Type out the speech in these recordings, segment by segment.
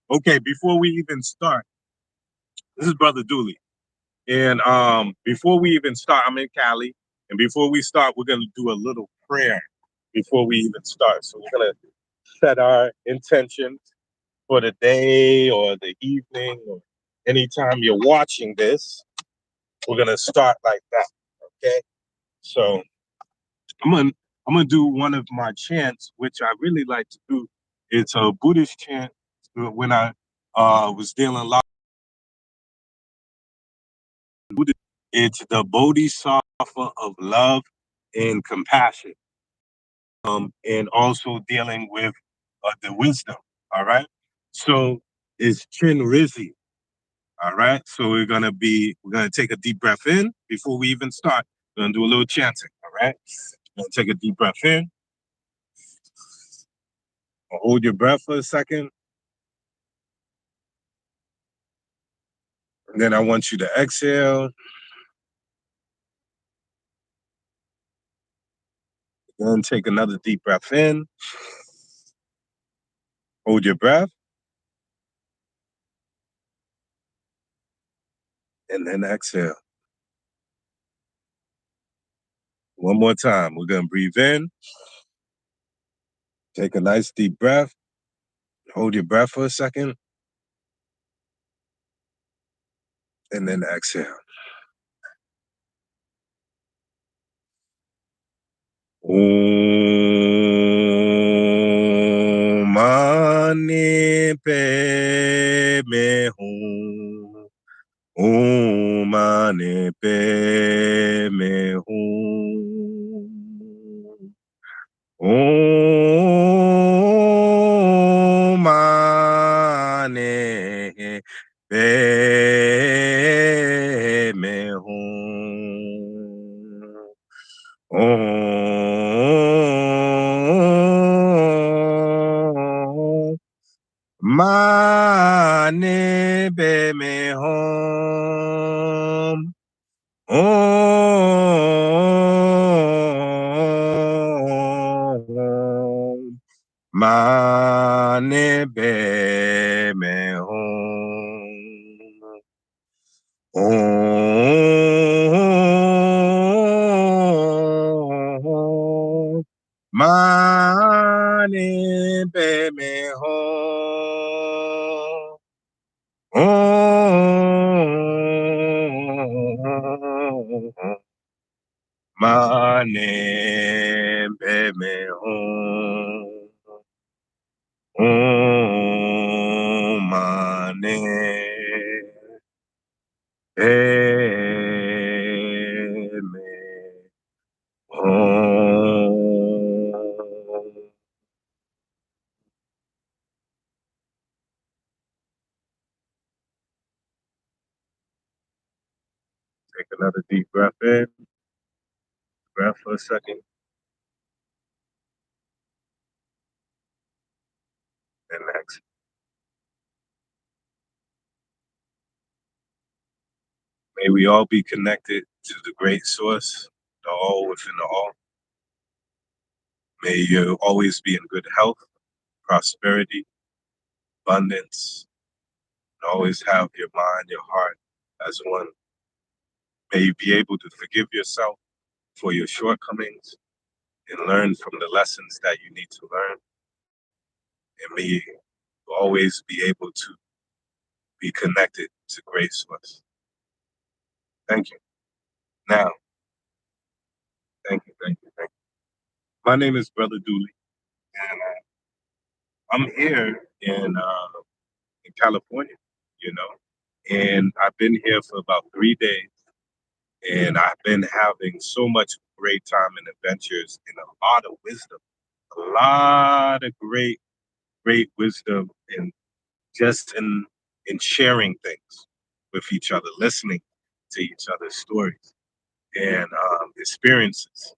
Okay, before we even start, this is Brother Dooley. And before we even start, I'm in Cali. And before we start, we're going to do a little prayer before we even start. So we're going to set our intentions for the day or the evening or anytime you're watching this. We're going to start like that. Okay. So I'm gonna I'm gonna do one of my chants, which I really like to do. It's a Buddhist chant. When I was dealing a lot with Buddhism, it's the Bodhisattva of love and compassion, and also dealing with the wisdom. All right, so it's Chin Rizzi. All right, so we're gonna take a deep breath in before we even start. We're gonna do a little chanting. All right, we're gonna take a deep breath in. Hold your breath for a second. And then I want you to exhale. Then take another deep breath in. Hold your breath. And then exhale. One more time. We're going to breathe in. Take a nice deep breath. Hold your breath for a second. And then exhale. Om Mani Padme Hum. Om Mani Padme Hum. Om Mani Padme Hum. Om Mani Padme Hum. Om Mani Padme Hum. Om Mani Padme Hum. Om Mani Padme Hum. Om Mani Padme Hum. Take another deep breath in. Breath for a second. And exhale. May we all be connected to the great source, the all within the all. May you always be in good health, prosperity, abundance, and always have your mind, your heart as one. May you be able to forgive yourself for your shortcomings and learn from the lessons that you need to learn. And may you always be able to be connected to great source. Thank you. Now, thank you, thank you, thank you. My name is Brother Dooley, and I'm here in California, you know, and I've been here for about 3 days, and I've been having so much great time and adventures and a lot of wisdom, a lot of great wisdom, and just in sharing things with each other, listening to each other's stories and experiences,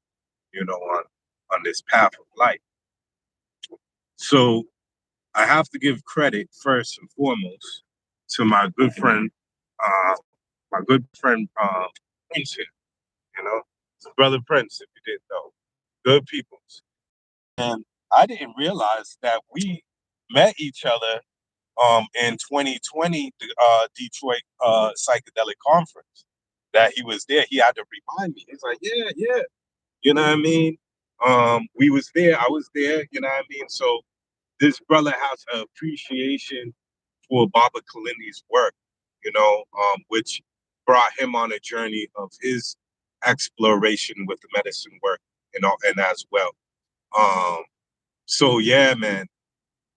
on this path of life. So I have to give credit first and foremost to my good friend, uh, Prince here. It's brother Prince. If you didn't know, good peoples. And I didn't realize that we met each other in 2020, the Detroit psychedelic conference that he was there. He had to remind me. He's like, yeah, yeah. You know what I mean? We was there. I was there. You know what I mean? So this brother has an appreciation for Baba Kalini's work, which brought him on a journey of his exploration with the medicine work, and as well. Um, so yeah, man,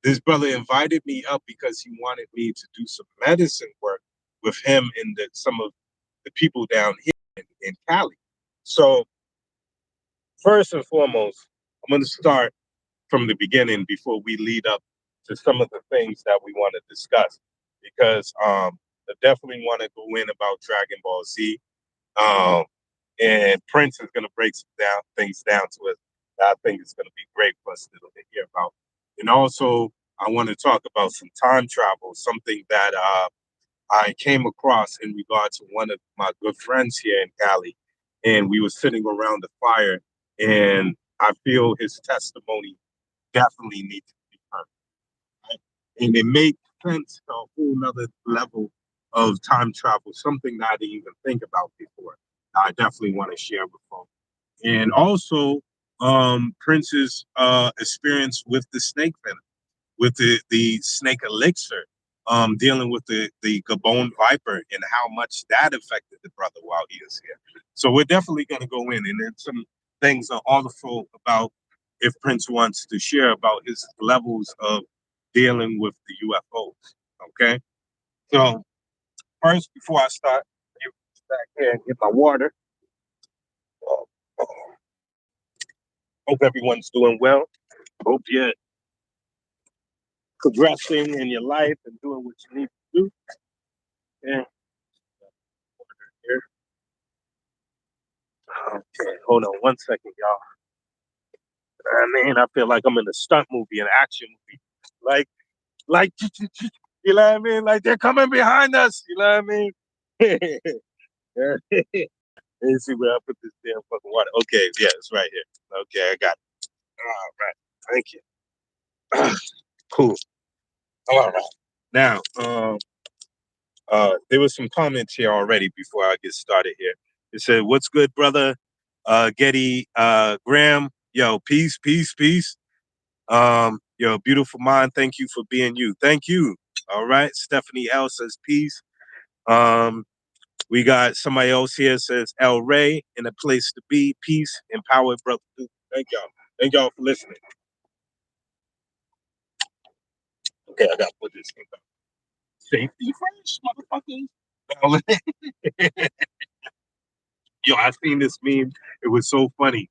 this brother invited me up because he wanted me to do some medicine work with him and some of the people down here in Cali. So first and foremost, I'm going to start from the beginning before we lead up to some of the things that we want to discuss, because I definitely want to go in about Dragon Ball Z, and Prince is going to break some things down to us that I think is going to be great for us to hear about. And also, I want to talk about some time travel, something that I came across in regard to one of my good friends here in Cali, and we were sitting around the fire, and I feel his testimony definitely needs to be heard. Right? And it makes sense to a whole nother level of time travel, something that I didn't even think about before. I definitely want to share with folks. And also, Prince's experience with the snake venom, with the snake elixir, dealing with the Gabon viper and how much that affected the brother while he is here. So we're definitely going to go in, and then some things are also about, if Prince wants to share about his levels of dealing with the UFOs. Okay, so first, before I start, get back here and get my water. Uh, Hope everyone's doing well. Hope you're progressing in your life and doing what you need to do. Yeah. Here. Okay, hold on one second, y'all. I mean, I feel like I'm in a stunt movie, an action movie. Like, you know what I mean? Like they're coming behind us. You know what I mean? Let's see where I put this damn fucking water. Okay, yeah, it's right here. Okay, I got it. All right, thank you. Cool. All right. Now, there was some comments here already before I get started here. It said, "What's good, brother? Getty, Graham, yo, peace, peace, peace. Yo, beautiful mind. Thank you for being you. Thank you. All right. Stephanie L says peace. Um, we got somebody else here says El Ray in a place to be. Peace, empowered brother. Thank y'all. Thank y'all for listening. Okay, I gotta put this thing back. Safety first, motherfuckers. Yo, I seen this meme. It was so funny.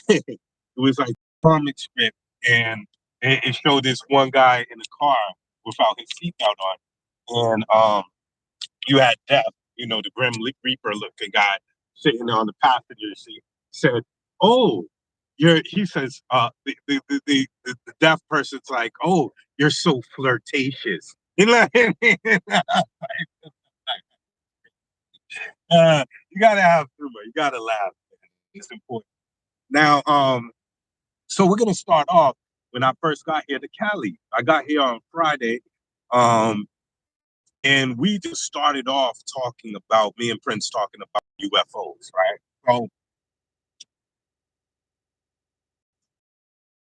It was like a comic strip, and it showed this one guy in the car without his seatbelt on, and you had Death, the Grim Reaper looking guy sitting on the passenger seat. Said, "Oh, you're." He says, "The deaf person's like, oh, you're so flirtatious." You gotta have humor. You gotta laugh. It's important. Now, so we're gonna start off when I first got here to Cali. I got here on Friday, um, and we just started off talking about me and Prince talking about UFOs, right? So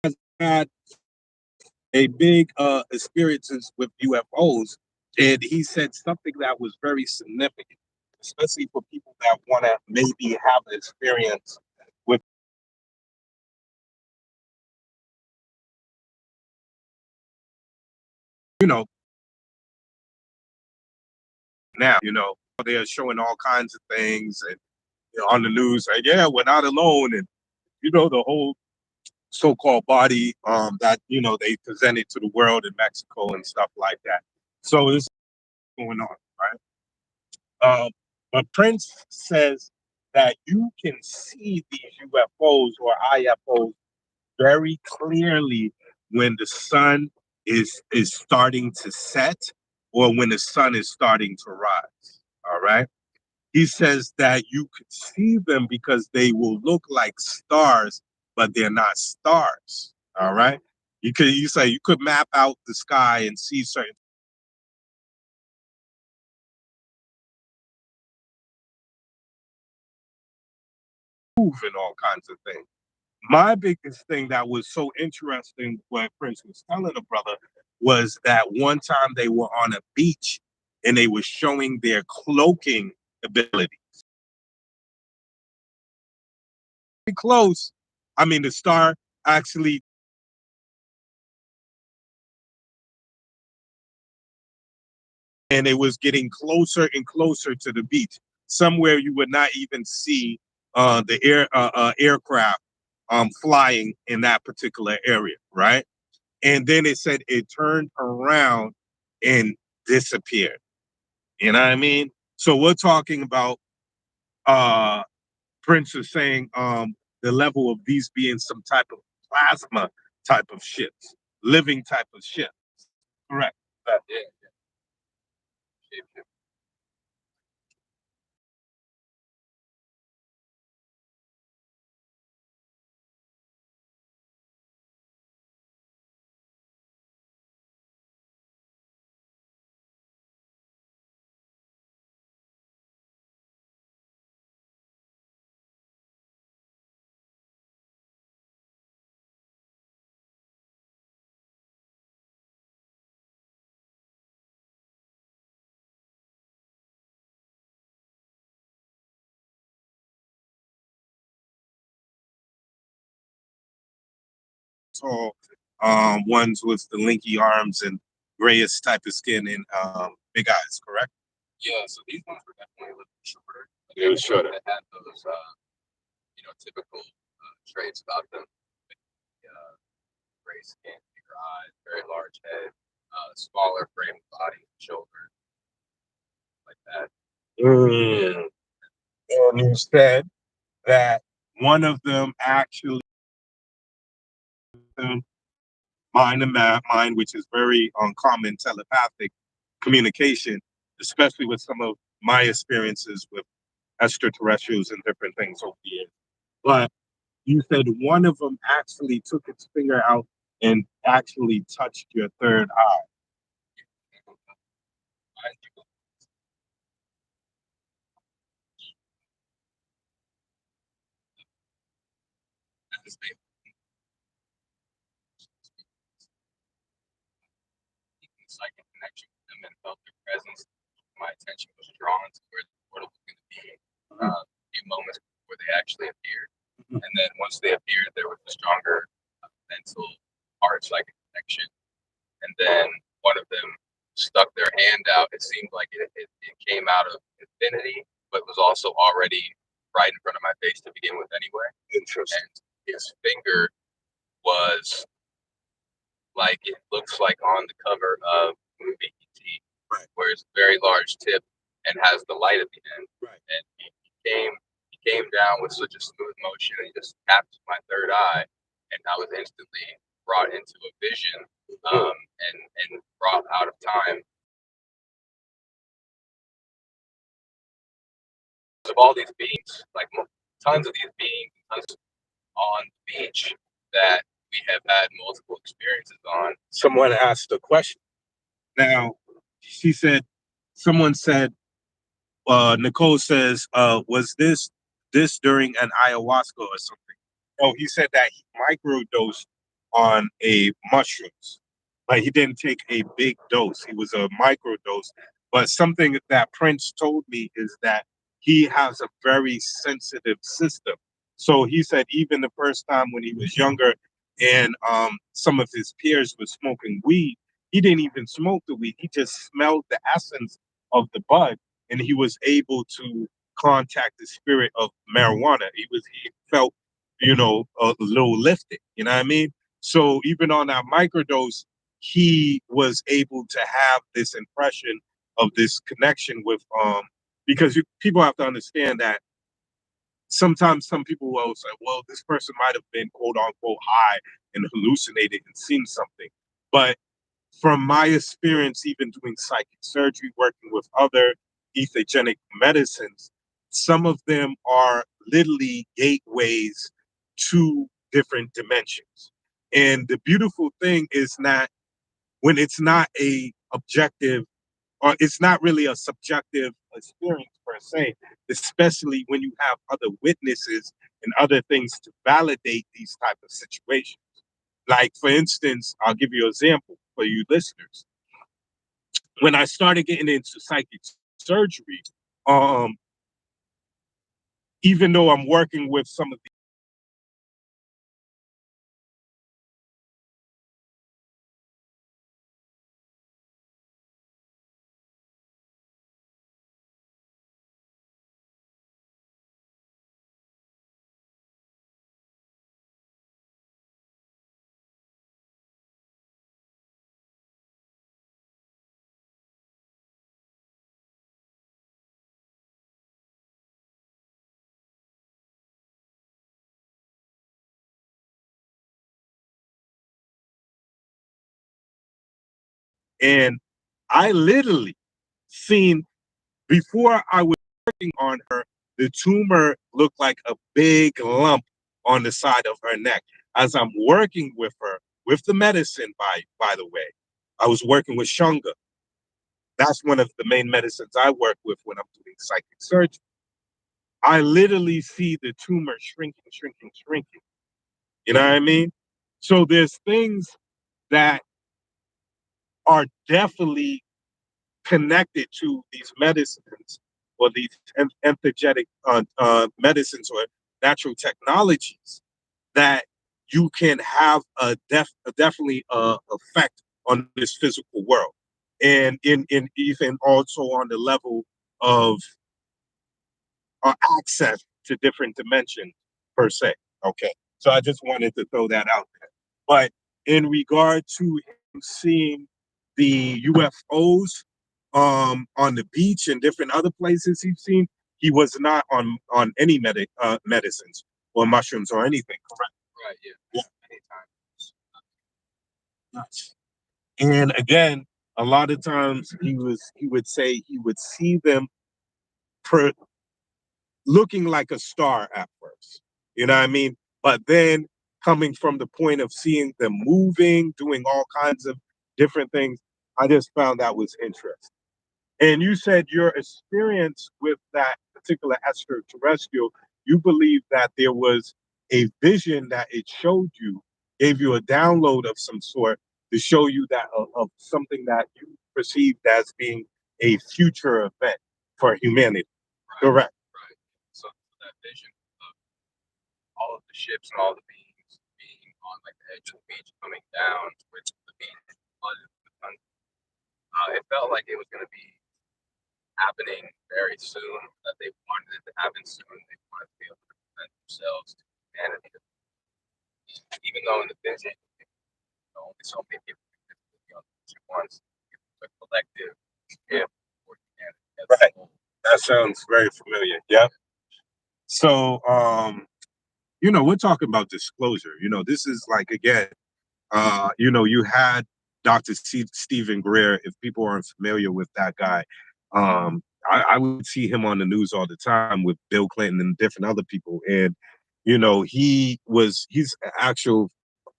I had a big experiences with UFOs, and he said something that was very significant, especially for people that want to maybe have an experience with, you know, now, they are showing all kinds of things and on the news, like, yeah, we're not alone, and the whole so-called body that they presented to the world in Mexico and stuff like that. So it's going on, right? But Prince says that you can see these UFOs or IFOs very clearly when the sun is starting to set or when the sun is starting to rise. All right. He says that you could see them because they will look like stars, but they're not stars. All right. You say you could map out the sky and see certain move and all kinds of things. My biggest thing that was so interesting what Prince was telling the brother was that one time they were on a beach and they were showing their cloaking ability. Pretty close. I mean, the star actually, and it was getting closer and closer to the beach. Somewhere you would not even see the aircraft flying in that particular area, right? And then it said it turned around and disappeared. You know what I mean? So we're talking about uh Prince is saying the level of these being some type of plasma type of ships, living type of ship. Correct. Yeah. Tall ones with the linky arms and grayish type of skin and big eyes, correct? Yeah, so these ones were definitely a little shorter. They were shorter. They had those, typical traits about them. Gray skin, bigger eyes, very large head, smaller frame of body, shoulder, like that. Mm. And you said that one of them actually mind to mind, which is very uncommon telepathic communication, especially with some of my experiences with extraterrestrials and different things over the years. But you said one of them actually took its finger out and actually touched your third eye. Psychic connection with them and felt their presence. My attention was drawn to where the portal was going to be a few moments before they actually appeared. And then once they appeared, there was a stronger mental heart psychic connection. And then one of them stuck their hand out. It seemed like it came out of infinity, but was also already right in front of my face to begin with anyway. Interesting. And his finger was like it looks like on the cover of the movie E.T., right, where it's a very large tip and has the light at the end. Right. And he came down with such a smooth motion and just tapped my third eye, and I was instantly brought into a vision and brought out of time of all these beings, like tons of these beings, tons on the beach that we have had multiple experiences on. Someone asked a question. Now, she said, someone said, Nicole says, was this during an ayahuasca or something? Oh, he said that he microdosed on a mushrooms. Like he didn't take a big dose. He was a microdose. But something that Prince told me is that he has a very sensitive system. So he said even the first time when he was younger and some of his peers were smoking weed, he didn't even smoke the weed. He just smelled the essence of the bud and he was able to contact the spirit of marijuana. He felt, a little lifted, you know what I mean? So even on that microdose, he was able to have this impression of this connection with because people have to understand that sometimes some people will say, well, this person might have been quote unquote high and hallucinated and seen something. But from my experience, even doing psychic surgery, working with other ethogenic medicines, some of them are literally gateways to different dimensions. And the beautiful thing is that when it's not a objective, or it's not really a subjective experience per se, especially when you have other witnesses and other things to validate these type of situations. Like, for instance, I'll give you an example for you listeners. When I started getting into psychic surgery, um, even though I'm working with some of the and I literally seen before I was working on her, the tumor looked like a big lump on the side of her neck. As I'm working with her with the medicine, by the way, I was working with Shunga. That's one of the main medicines I work with when I'm doing psychic surgery. I literally see the tumor shrinking, shrinking, shrinking. You know what I mean? So there's things that are definitely connected to these medicines or these energetic medicines or natural technologies that you can have a definitely effect on this physical world, and in even also on the level of access to different dimensions per se. Okay, so I just wanted to throw that out there. But in regard to him seeing the UFOs on the beach and different other places he's seen, he was not on any medicines or mushrooms or anything. Correct. Right. Yeah. Yeah. Yes. And again, a lot of times he would say he would see them per, looking like a star at first. You know what I mean? But then coming from the point of seeing them moving, doing all kinds of different things, I just found that was interesting. And you said your experience with that particular extraterrestrial, you believe that there was a vision that it showed you, gave you a download of some sort to show you that of something that you perceived as being a future event for humanity. Right. Correct. Right. So that vision of all of the ships and all the beings being on like the edge of the beach, coming down towards the beach, it felt like it was going to be happening very soon. That they wanted it to happen soon. They wanted to be able to present themselves to humanity. Even though in the vision, only so many people can be on the once, a collective if for humanity. Right. That sounds very familiar. Yeah. So, we're talking about disclosure. This is like, again, you had Dr. Stephen Greer. If people aren't familiar with that guy, I would see him on the news all the time with Bill Clinton and different other people. And, he's an actual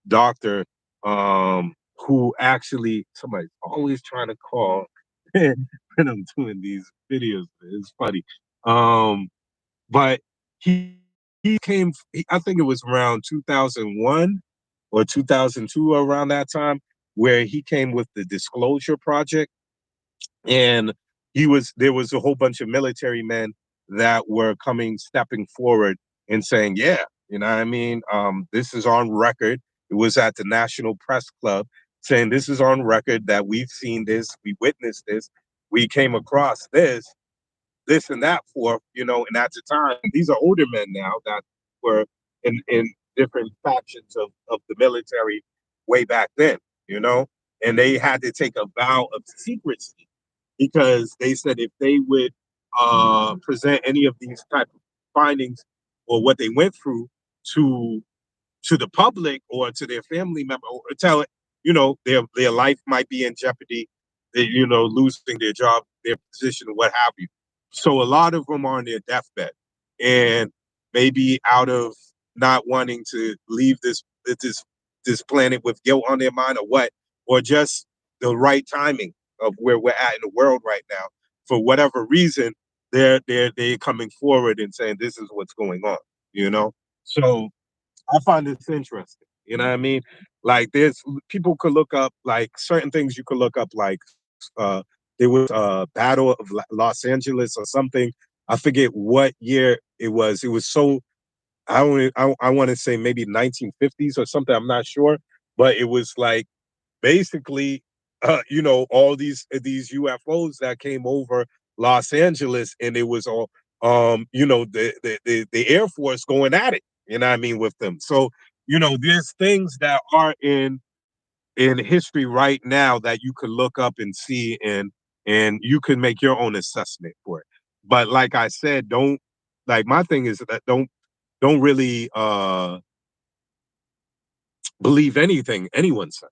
doctor who actually, somebody's always trying to call when I'm doing these videos. It's funny. But he I think it was around 2001 or 2002, around that time, where he came with the Disclosure Project. And there was a whole bunch of military men that were stepping forward and saying, yeah, you know what I mean? This is on record. It was at the National Press Club, saying this is on record that we've seen this, we witnessed this, we came across this and that for, and at the time, these are older men now that were in different factions of the military way back then, and they had to take a vow of secrecy because they said if they would present any of these type of findings or what they went through to to the public or to their family member, or tell it, their life might be in jeopardy, they, losing their job, their position, what have you. So a lot of them are on their deathbed, and maybe out of not wanting to leave this this planet with guilt on their mind or what, or just the right timing of where we're at in the world right now. For whatever reason, they're coming forward and saying this is what's going on, you know? So I find this interesting. You know what I mean? Like there's people could look up like certain things you could look up like uh there was a battle of Los Angeles or something. I forget what year it was. It was so I want to say maybe 1950s or something. I'm not sure, but it was like basically, all these UFOs that came over Los Angeles, and it was all, the Air Force going at it. You know what I mean with them. So there's things that are in history right now that you could look up and see, and you can make your own assessment for it. But like I said, don't like my thing is that don't really believe anything anyone says.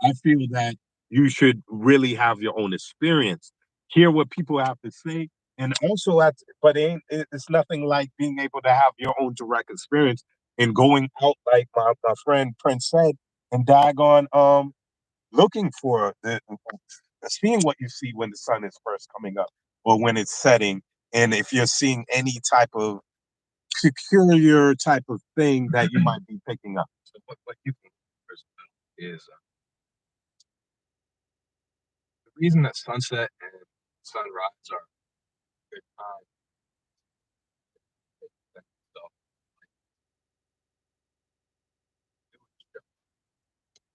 I feel that you should really have your own experience, hear what people have to say, and also but it's nothing like being able to have your own direct experience and going out like my friend Prince said, and daggone looking for seeing what you see when the sun is first coming up or when it's setting, and if you're seeing any type of peculiar type of thing that you might be picking up. So what you think is the reason that sunset and sunrise are good time. So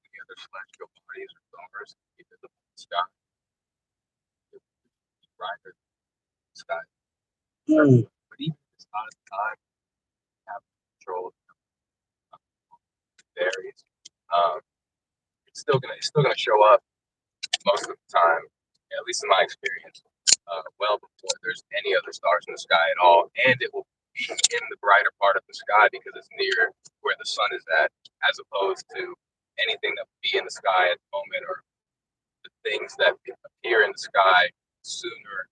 the other celestial bodies or stars be visible in the sky, brighter in the sky. But even if it's not at the time, you have control of varies. Um, it's still gonna show up most of the time, at least in my experience, well before there's any other stars in the sky at all, and it will be in the brighter part of the sky because it's near where the sun is at, as opposed to anything that would be in the sky at the moment, or the things that appear in the sky sooner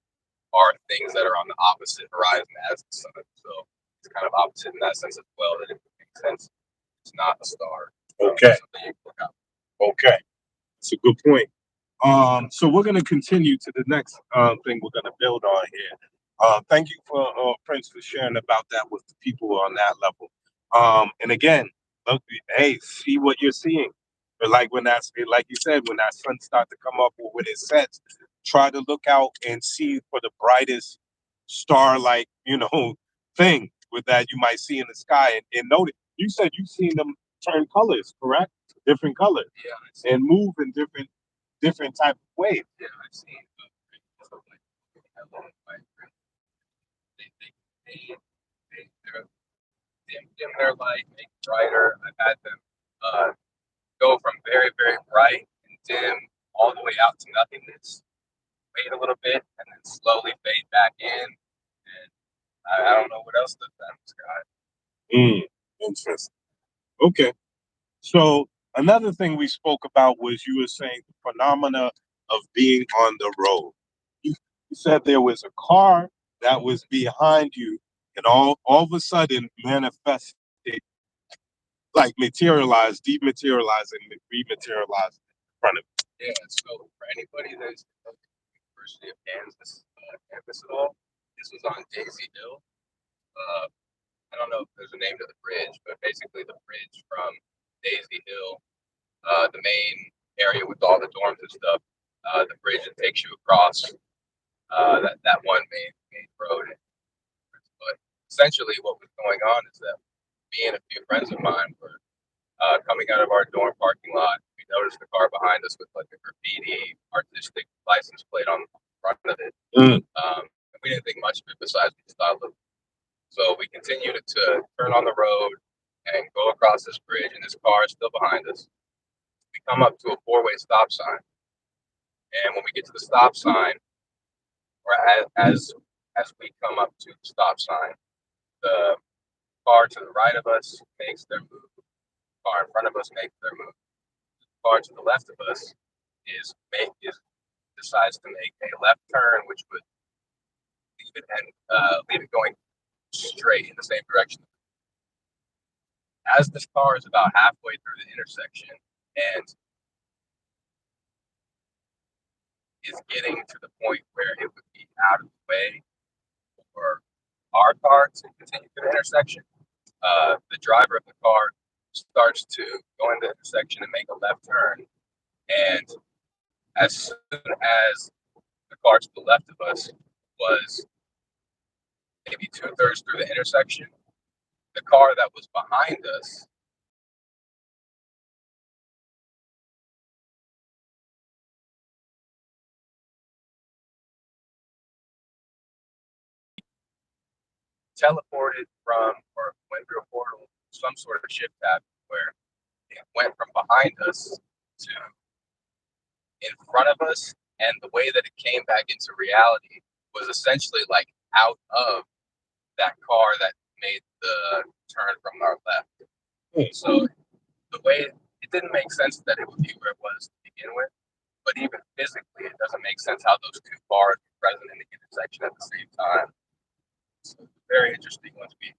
are things that are on the opposite horizon as the sun. So it's kind of opposite in that sense as well. That it makes sense. It's not a star. Okay. Okay. That's a good point. So we're going to continue to the next thing we're going to build on here. Thank you for Prince for sharing about that with the people on that level. And again, look, hey, see what you're seeing. But like like you said, when that sun starts to come up or when it sets, try to look out and see for the brightest star, like thing with that you might see in the sky, and notice. You said you've seen them turn colors, correct? Different colors, yeah, and move in different type of ways. Yeah, I've seen they dim their light, make it brighter. I've had them go from very, very bright and dim all the way out to nothingness, wait a little bit, and then slowly fade back in. And I don't know what else does that in the sky. Interesting. Okay. So another thing we spoke about was you were saying the phenomena of being on the road. You said there was a car that was behind you, and all of a sudden manifested, like materialized, dematerialized, and rematerialized in front of you. Yeah. So for anybody that's at the University of Kansas campus at all, this was on Daisy Hill. Uh, I don't know if there's a name to the bridge, but basically the bridge from Daisy Hill, the main area with all the dorms and stuff, the bridge that takes you across that one main road. But essentially, what was going on is that me and a few friends of mine were coming out of our dorm parking lot. We noticed the car behind us with like a graffiti artistic license plate on the front of it. And we didn't think much of it besides we just thought, look. So we continued to turn on the road and go across this bridge, and this car is still behind us. We come up to a four-way stop sign, and when we get to the stop sign, or as we come up to the stop sign, the car to the right of us makes their move. The car in front of us makes their move. The car to the left of us decides to make a left turn, which would leave it going straight in the same direction. as this car is about halfway through the intersection and is getting to the point where it would be out of the way for our car to continue through the intersection, the driver of the car starts to go in the intersection and make a left turn. And as soon as the car to the left of us was maybe two-thirds through the intersection, the car that was behind us teleported from or went through a portal, some sort of shift happened where it went from behind us to in front of us, and the way that it came back into reality was essentially like out of that car that made the turn from our left. So the way it didn't make sense that it would be where it was to begin with, but even physically, it doesn't make sense how those two cars were present in the intersection at the same time. So it was very interesting once we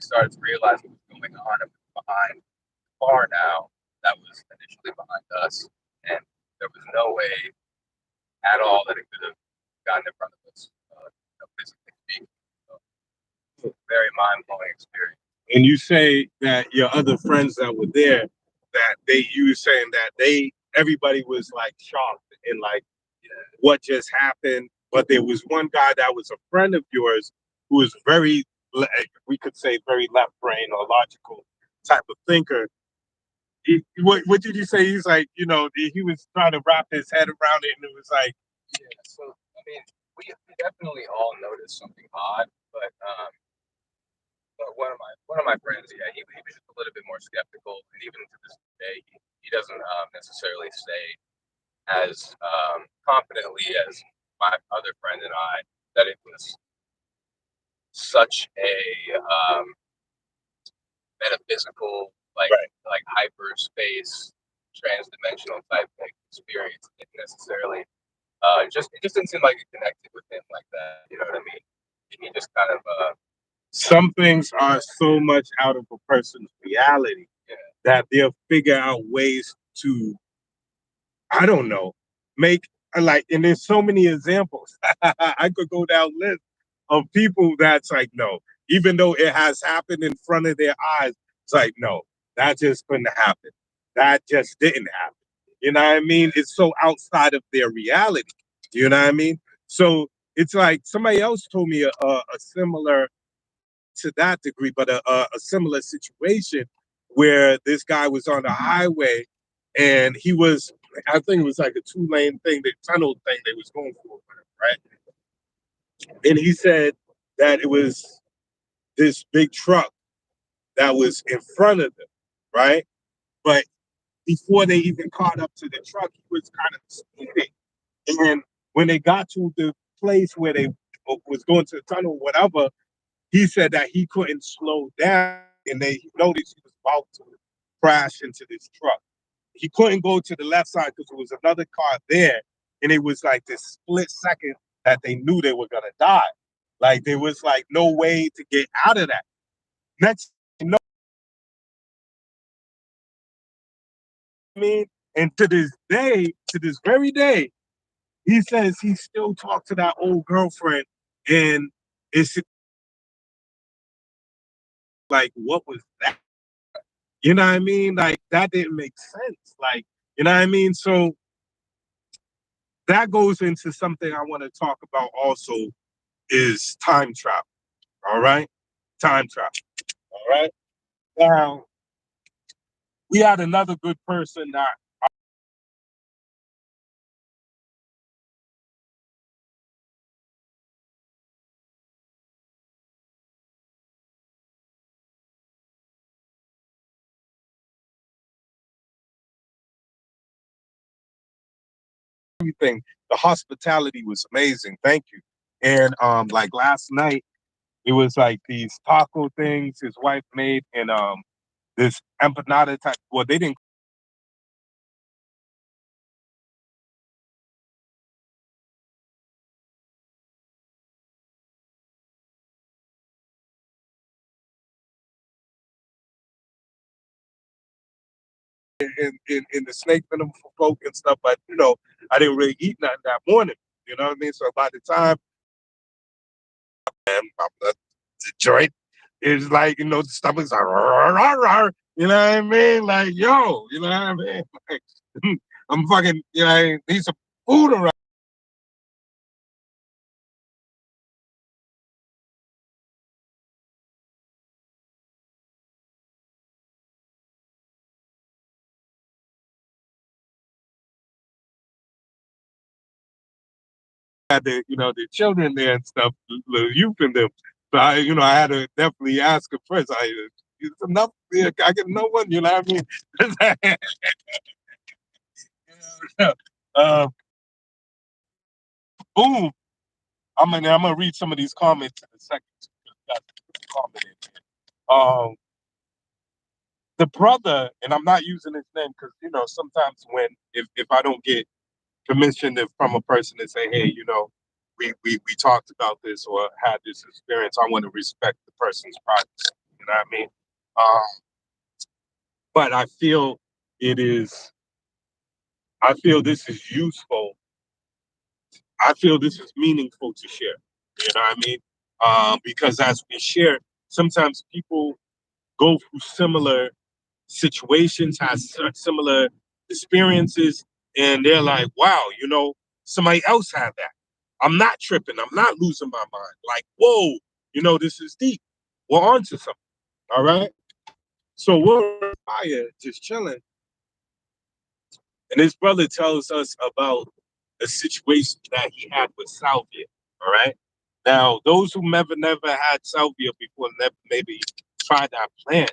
started to realize what was going on and behind the car now that was initially behind us, and there was no way at all that it could have gotten in front of us, physically speaking. So, very mind blowing experience. And you say that your other friends that were there, that you were saying that everybody was like shocked and like, Yeah. what just happened? But there was one guy that was a friend of yours who was very, we could say, very left brain or logical type of thinker. What did you say? He's like, he was trying to wrap his head around it, and it was like, Yeah. So I mean, we definitely all noticed something odd, but one of my friends, yeah, he was just a little bit more skeptical, and even to this day, he doesn't necessarily say as confidently as my other friend and I that it was such a metaphysical, right. like hyperspace, transdimensional type of experience. It necessarily it just didn't seem like it connected with him like that. You know what I mean? He just kind of Some things are so much out of a person's reality yeah, that they'll figure out ways to, I don't know, make like, and there's so many examples. I could go down list of people that's like, no, even though it has happened in front of their eyes, it's like, no, that just couldn't happen. That just didn't happen. You know what I mean? It's so outside of their reality. You know what I mean? So it's like somebody else told me a similar to that degree, but a similar situation where this guy was on the highway and he was, I think it was like a two-lane thing, the tunnel thing they was going for, right? And he said that it was this big truck that was in front of them, right? But before they even caught up to the truck, he was kind of speeding. And when they got to the place where they was going to the tunnel, whatever, he said that he couldn't slow down, and they noticed he was about to crash into this truck. He couldn't go to the left side because there was another car there, and it was like this split second that they knew they were gonna die. Like there was like no way to get out of that. Next, you know what I mean? And to this day, to this very day, he says he still talks to that old girlfriend, and it's like, what was that? You know what I mean? Like that didn't make sense. Like, you know what I mean? So that goes into something I want to talk about also is time travel. All right. Time travel. All right. Now we had another good person that everything, the hospitality was amazing. Thank you. And like last night, it was like these taco things his wife made, and this empanada type. Well, they didn't in the snake venom for folk and stuff, but I didn't really eat nothing that morning. You know what I mean? So by the time the joint is like, the stomach's like, "Rah, rah, rah," you know what I mean? Like, yo, you know what I mean? Like, I'm fucking, I need some food around. Had the children there and stuff, the youth in them. So I had to definitely ask her first. It's enough. Yeah, I get no one. You know what I mean? uh, boom. I'm gonna read some of these comments in a second. Got comment in here. The brother, and I'm not using his name because sometimes when if I don't get permission from a person to say, hey, we talked about this or had this experience, I want to respect the person's privacy. You know what I mean? But it is. I feel this is useful. I feel this is meaningful to share. You know what I mean? Because as we share, sometimes people go through similar situations, has similar experiences, and they're like, wow, somebody else had that. I'm not tripping. I'm not losing my mind. Like, whoa, this is deep. We're on to something. All right. So we're fire, just chilling. And his brother tells us about a situation that he had with salvia. All right. Now, those who never had salvia before, never maybe tried that plant,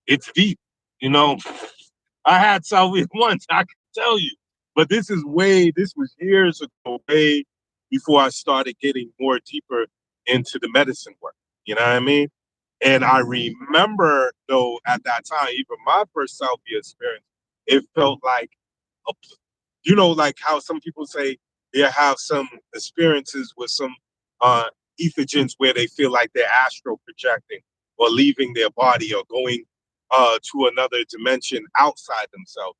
it's deep. You know, I had salvia once, I can tell you. But this was years ago, way before I started getting more deeper into the medicine work. You know what I mean? And I remember, though, at that time, even my first salvia experience, it felt like a like how some people say they have some experiences with some ethogens where they feel like they're astral projecting or leaving their body or going to another dimension outside themselves.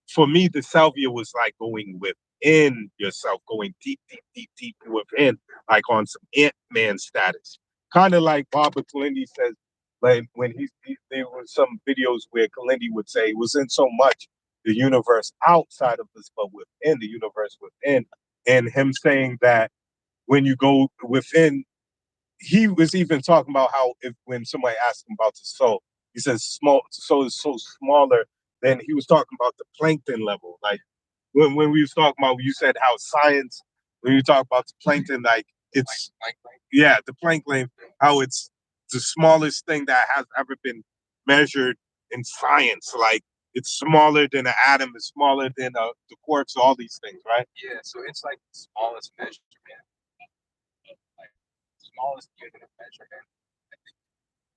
For me, the salvia was like going within yourself, going deep, deep, deep, deep within, like on some Ant-Man status. Kind of like Barbara Kalindi says, like when there were some videos where Kalindi would say it was in so much the universe outside of this, but within the universe within. And him saying that when you go within, he was even talking about how when somebody asked him about the soul, he says small soul is so smaller than he was talking about the plankton level. Like when we was talking about, you said how science, when you talk about the plankton, like it's yeah, the plankton, how it's the smallest thing that has ever been measured in science. Like it's smaller than an atom, it's smaller than the quarks, all these things, right? Yeah, so it's like the smallest measurement, like smallest unit of measurement. I think,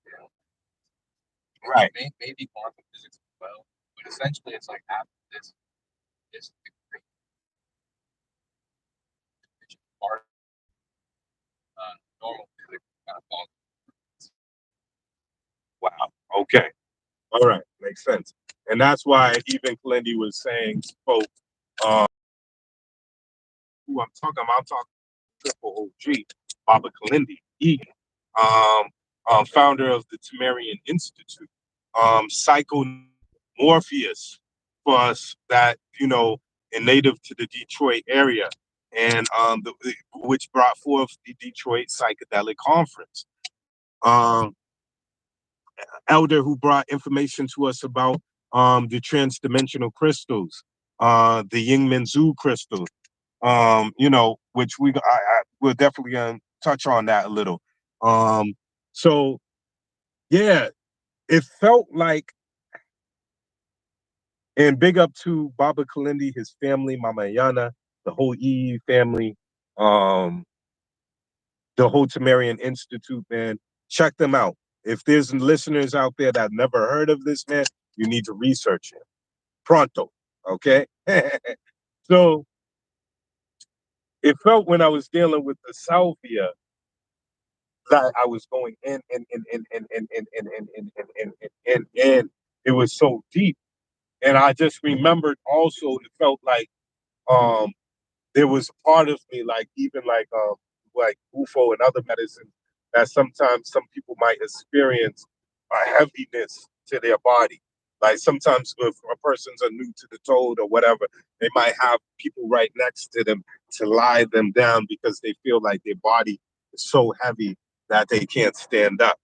you know, Right. maybe quantum physics as well, but essentially it's like half of this degree, which is part of normal physics kind of falls. Wow. Okay. All right. Makes sense. And that's why even Kalindi was saying, spoke, uh, who I'm talking triple OG, Baba Kalindi, founder of the Tamarian Institute, Psycho Morpheus for us that, and native to the Detroit area, and which brought forth the Detroit Psychedelic Conference. Um, Elder who brought information to us about the transdimensional crystals, the Yingmen Zhu crystals, which I will definitely touch on that a little. So yeah, it felt like, and big up to Baba Kalindi, his family, Mama Yana, the whole EE family, um, the whole Tamarian Institute, man. Check them out. If there's listeners out there that never heard of this, man, you need to research it. Pronto. Okay. So it felt when I was dealing with the salvia that I was going in. It was so deep. And I just remembered also it felt um there was part of me like even like UFO and other medicine that sometimes some people might experience a heaviness to their body. Like sometimes if a person's a new to the toad or whatever, they might have people right next to them to lie them down because they feel like their body is so heavy that they can't stand up.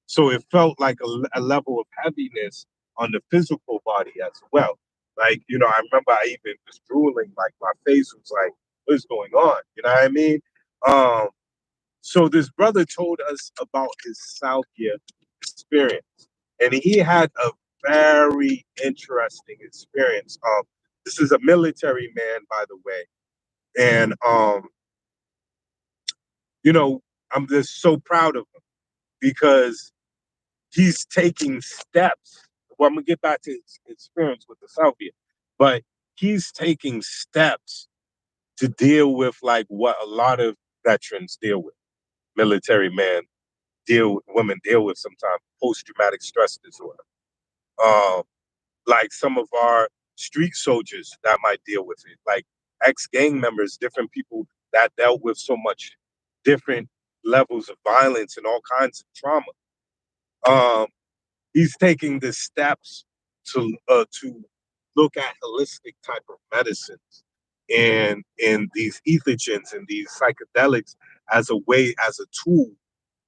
So it felt like a level of heaviness on the physical body as well. Like, I remember I even was drooling, like my face was like, what is going on? You know what I mean? Um, so this brother told us about his salvia experience. And he had a very interesting experience. This is a military man, by the way. And you know, I'm just so proud of him because he's taking steps. Well, I'm gonna get back to his experience with the salvia, but he's taking steps to deal with like what a lot of veterans deal with. Military men women deal with sometimes post traumatic stress disorder. Um, like some of our street soldiers that might deal with it, like ex gang members, different people that dealt with so much different levels of violence and all kinds of trauma. Um, he's taking the steps to look at holistic type of medicines and these ethogens and these psychedelics as a way as a tool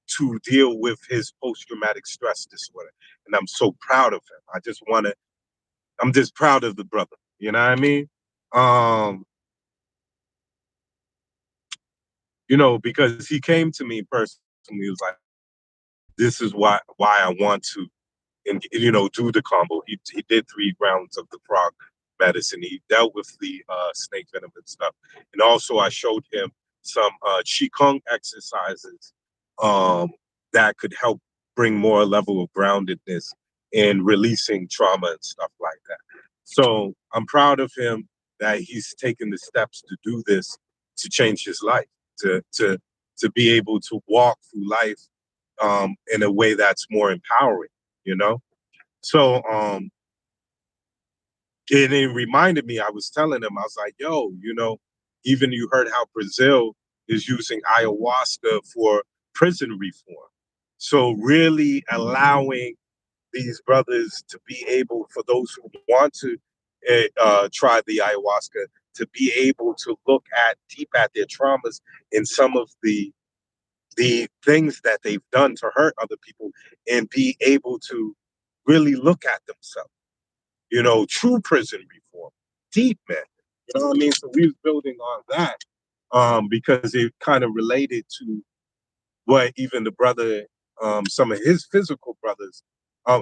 to deal with his post traumatic stress disorder. And I'm so proud of him. I'm just proud of the brother. You know what I mean? Um, because he came to me personally, he was like, this is why I want to and do the combo. He did 3 rounds of the frog medicine. He dealt with the snake venom and stuff, and also I showed him some qigong exercises um, that could help bring more level of groundedness and releasing trauma and stuff like that. So I'm proud of him that he's taken the steps to do this to change his life, to be able to walk through life in a way that's more empowering, you know? So it reminded me, I was telling him, I was like, yo, even you heard how Brazil is using ayahuasca for prison reform. So really allowing these brothers to be able, for those who want to try the ayahuasca, to be able to look at deep at their traumas and some of the things that they've done to hurt other people and be able to really look at themselves, true prison reform, deep man. You know what I mean? So we was building on that because it kind of related to what even the brother, some of his physical brothers,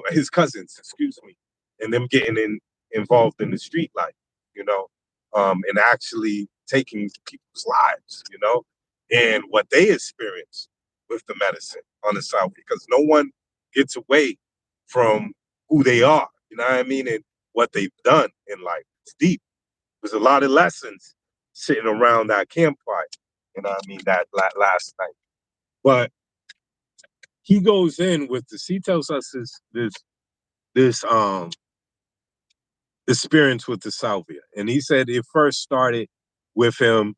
his cousins, excuse me, and them getting involved in the street life, and actually taking people's lives, and what they experience with the medicine on the South, because no one gets away from who they are, you know what I mean, and what they've done in life. It's deep. There's a lot of lessons sitting around that campfire, you know what I mean, that last night. But he goes in with this. He tells us this experience with the salvia, and he said it first started with him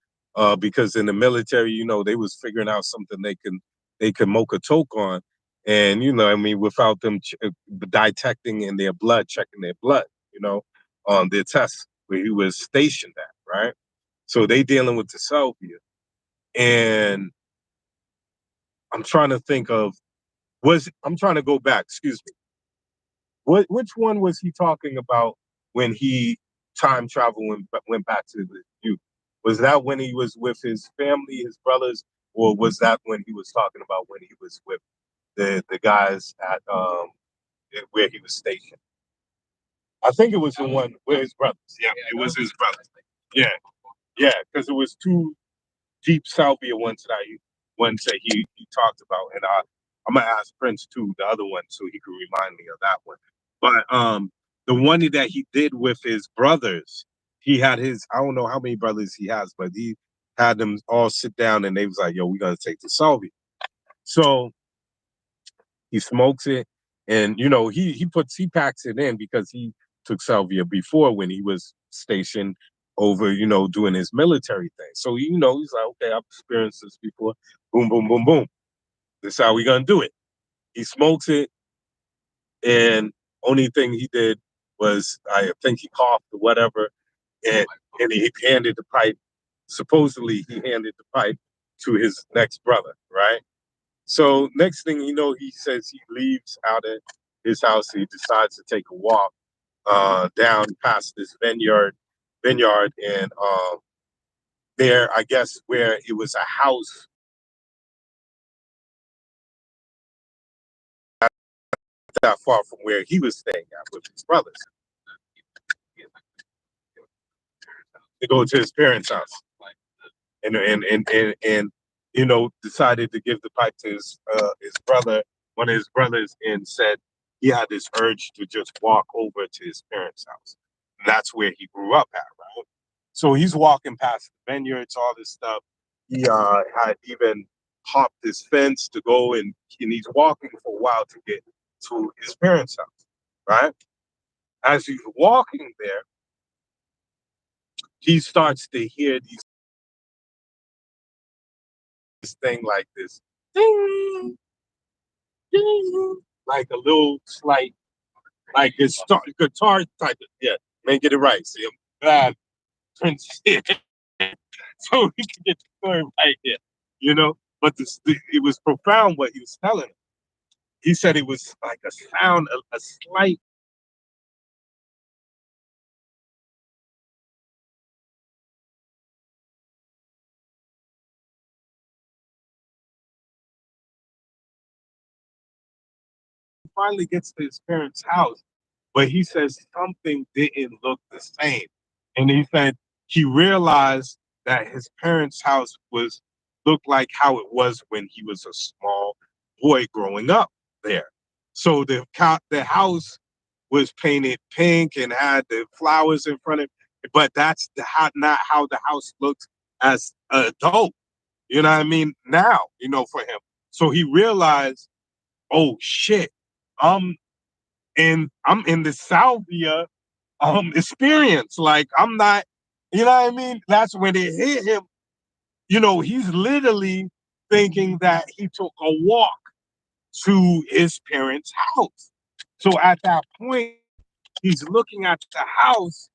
because in the military, they was figuring out something they could mocha toke on, and I mean, without them detecting in their blood, checking their blood, on their tests where he was stationed at, right? So they dealing with the salvia, and I'm trying to think of I'm trying to go back. Excuse me. Which one was he talking about when he time traveled and went back to the youth? Was that when he was with his family, his brothers, or was that when he was talking about when he was with the guys at where he was stationed? I think it was the one where his brothers. Yeah, it was his brothers. Yeah, yeah, because it was two deep salvia ones that he talked about, and I'm gonna ask Prince too, the other one, so he can remind me of that one. But the one that he did with his brothers, he had his I don't know how many brothers he has, but he had them all sit down and they was like, "Yo, we gotta take the salvia." So he smokes it, and he packs it in because took salvia before when he was stationed over, doing his military thing. So, he's like, okay, I've experienced this before. Boom, boom, boom, boom. This is how we gonna do it. He smokes it, and only thing he did was, I think he coughed or whatever, and he handed the pipe. Supposedly, he handed the pipe to his next brother, right? So next thing you know, he says he leaves out of his house. He decides to take a walk down past this vineyard, and there, I guess, where it was a house not far from where he was staying at with his brothers, to go to his parents' house, and decided to give the pipe to his brother, one of his brothers, and said he had this urge to just walk over to his parents' house. And that's where he grew up at, right? So he's walking past the vineyards, all this stuff. He had even hopped this fence to go, and he's walking for a while to get to his parents' house, right? As he's walking there, he starts to hear this thing like this, ding, ding, like a little slight, like guitar type of, yeah, man, get it right. See, I'm glad Prince did. So we can get the story right here, But it was profound what he was telling him. He said it was like a sound, a slight. Finally gets to his parents' house, but he says something didn't look the same. And he said he realized that his parents' house was looked like how it was when he was a small boy growing up there. So the house was painted pink and had the flowers in front of it, but that's not how the house looks as an adult. You know what I mean? Now, for him. So he realized, oh shit, um, and I'm in the salvia experience. Like, I'm not, you know what I mean? That's when it hit him. He's literally thinking that he took a walk to his parents' house. So at that point, he's looking at the house,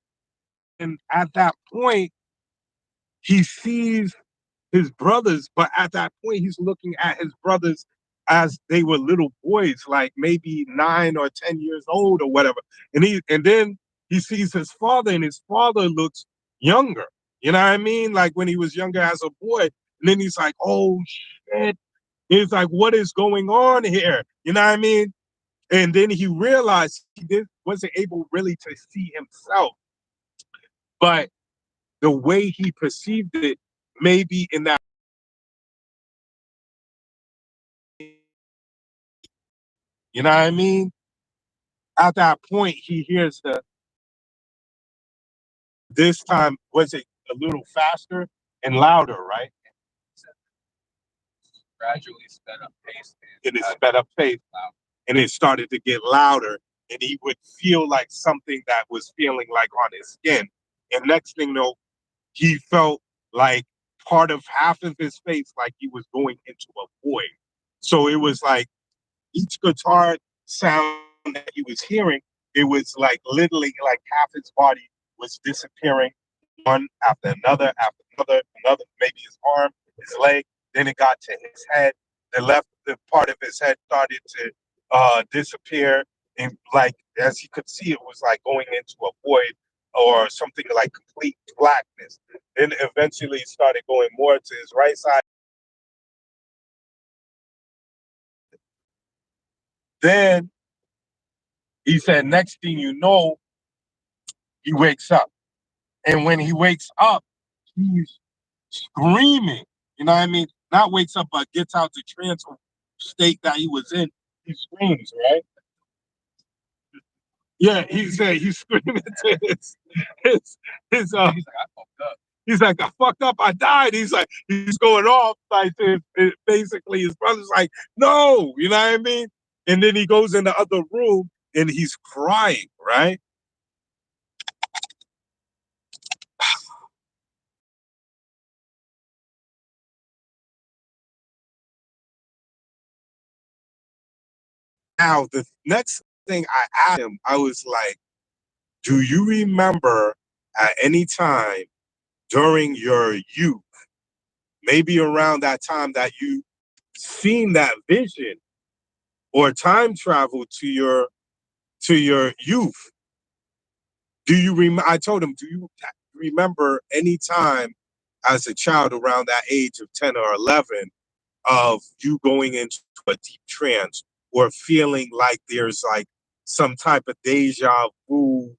and at that point, he sees his brothers, but at that point, he's looking at his brothers as they were little boys, like maybe 9 or 10 years old or whatever. And then he sees his father, and his father looks younger. You know what I mean? Like when he was younger as a boy. And then he's like, oh shit. He's like, what is going on here? You know what I mean? And then he realized wasn't able really to see himself, but the way he perceived it, maybe in that, you know what I mean? At that point, he hears this time, was it a little faster and louder, right? Gradually sped up pace. And it sped up pace, and it started to get louder, and he would feel like something that was feeling like on his skin. And next thing you know, he felt like part of half of his face, like he was going into a void. So it was like each guitar sound that he was hearing, it was like literally like half his body was disappearing, one after another, maybe his arm, his leg. Then it got to his head. The part of his head started to disappear. And like, as you could see, it was like going into a void or something like complete blackness. Then eventually it started going more to his right side. Then he said, next thing you know, he wakes up. And when he wakes up, he's screaming. You know what I mean? Not wakes up, but gets out the trance state that he was in. He screams, right? Yeah, he said he's screaming to his he's like, I fucked up, I died. He's like, he's going off like basically his brother's like, no, you know what I mean? And then he goes in the other room and he's crying, right? Now, the next thing I asked him, I was like, do you remember at any time during your youth, maybe around that time that you seen that vision or time travel to your youth? Do you I told him, do you remember any time as a child around that age of 10 or 11 of you going into a deep trance or feeling like there's like some type of deja vu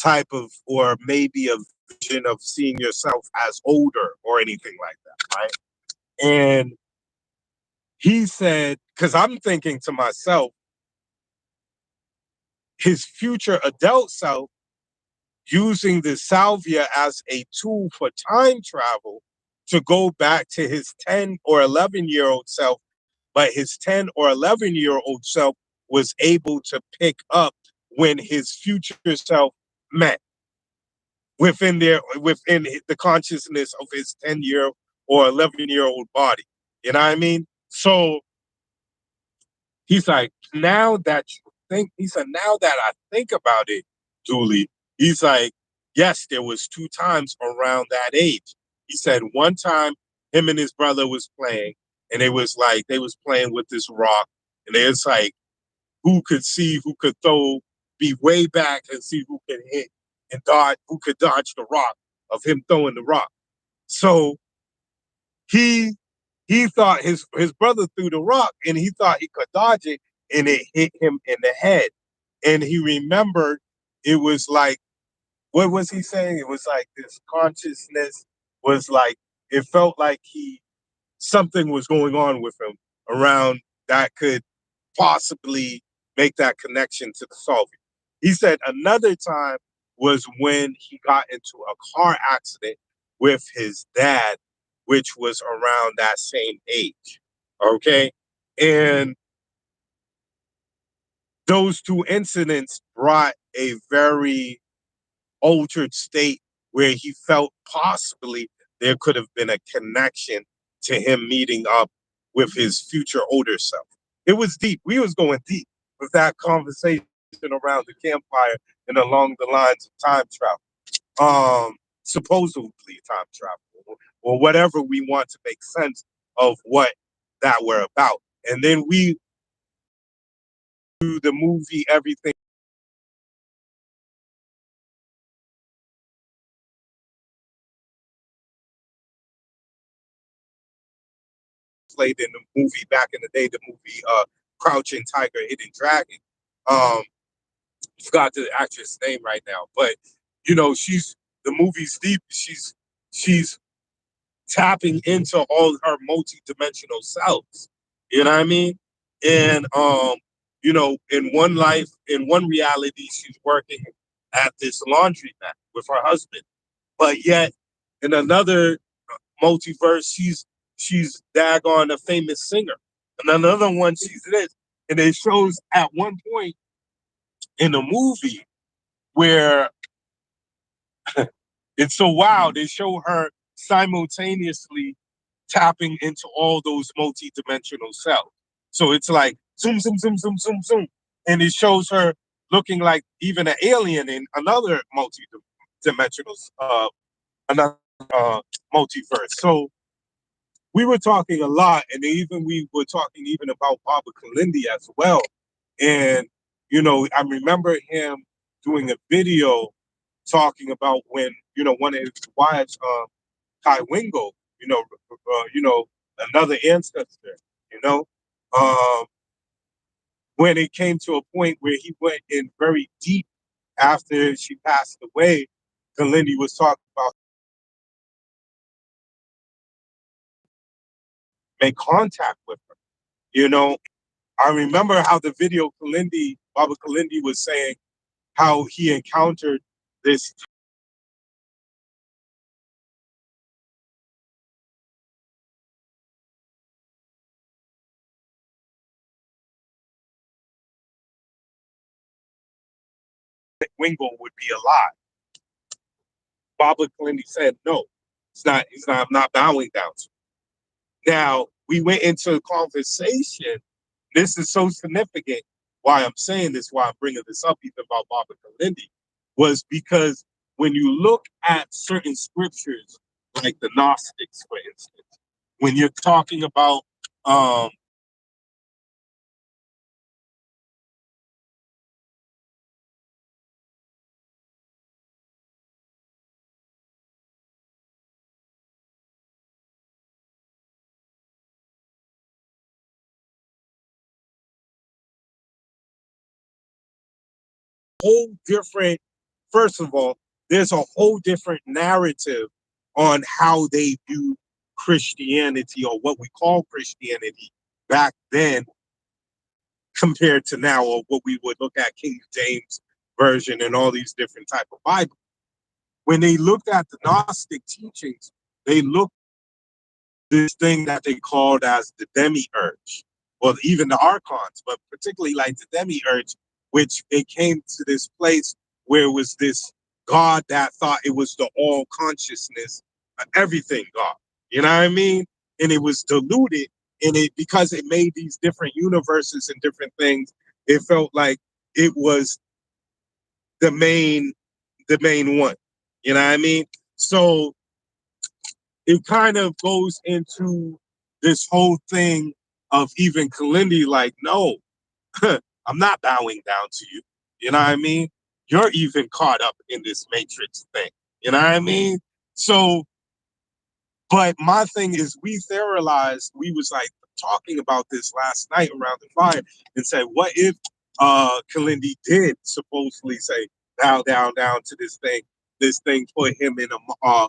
type of, or maybe a vision of seeing yourself as older or anything like that, right? And he said, because I'm thinking to myself, his future adult self using the salvia as a tool for time travel to go back to his 10 or 11-year-old self, but his 10 or 11-year-old self was able to pick up when his future self met within the consciousness of his 10-year or 11-year-old body. You know what I mean? So he's like, now that I think about it, Julie, he's like, yes, there was two times around that age. He said one time him and his brother was playing, and it was like they was playing with this rock, and it's like who could see, who could throw, be way back and see who could hit and dodge, who could dodge the rock of him throwing the rock. So he he thought his brother threw the rock and he thought he could dodge it and it hit him in the head. And he remembered it was like, what was he saying? It was like this consciousness was like, it felt like something was going on with him around that could possibly make that connection to the Soviet. He said another time was when he got into a car accident with his dad, which was around that same age. Okay. And those two incidents brought a very altered state where he felt possibly there could have been a connection to him meeting up with his future older self. It was deep. We was going deep with that conversation around the campfire and along the lines of time travel. Supposedly time travel or whatever we want to make sense of what that we're about. And then we do the movie Everything played in the movie back in the day, the movie Crouching Tiger, Hidden Dragon. Um, Forgot the actress name right now, but you know, she's the movie's deep. She's tapping into all her multi-dimensional selves. You know what I mean? And you know, in one life, in one reality, she's working at this laundromat with her husband, but yet in another multiverse, she's daggone a famous singer. And another one, she's this. And it shows at one point in the movie where it's so wild, they show her simultaneously tapping into all those multi-dimensional cells. So it's like zoom, zoom, zoom, zoom, zoom, zoom. And it shows her looking like even an alien in another multi-dimensional, another multiverse. So we were talking a lot, and even we were talking even about Baba Kalindi as well. And you know, I remember him doing a video talking about when one of his wives, Kai Wingo, you know, another ancestor, you know, um, when it came to a point where he went in very deep after she passed away, Kalindi was talking about make contact with her, you know. I remember how the video Baba Kalindi was saying how he encountered this Wingo would be alive. Baba Kalindi said, no, I'm not bowing down to. Now, we went into a conversation. This is so significant. why I'm saying this, why I'm bringing this up, even about Baba Kalindi, was because when you look at certain scriptures, like the Gnostics, for instance, when you're talking about um, whole different, first of all, there's a whole different narrative on how they view Christianity, or what we call Christianity back then, compared to now, or what we would look at King James version and all these different type of Bibles. When they looked at the Gnostic teachings, they looked this thing that they called as the demiurge, or even the archons, but particularly like the demiurge, which they came to this place where it was this God that thought it was the all consciousness, everything God. You know what I mean? And it was diluted, and it, because it made these different universes and different things, it felt like it was the main, the main one. You know what I mean? So it kind of goes into this whole thing of even Kalindi, like, no, I'm not bowing down to you. You know what I mean? You're even caught up in this matrix thing. You know what I mean? So, but my thing is, we theorized, we was like talking about this last night around the fire, and said, what if Kalindi did supposedly say, bow down, down to this thing put him in a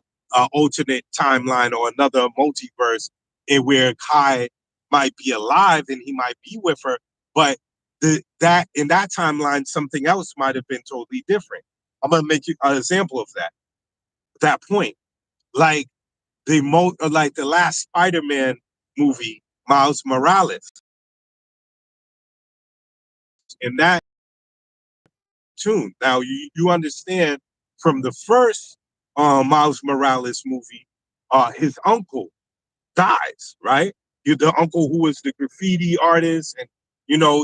alternate timeline or another multiverse, in where Kai might be alive and he might be with her, but that in that timeline, something else might have been totally different. I'm gonna make you an example of that point. Like like the last Spider-Man movie, Miles Morales, in that tune. Now you understand, from the first Miles Morales movie, his uncle dies, right? The uncle who was the graffiti artist, and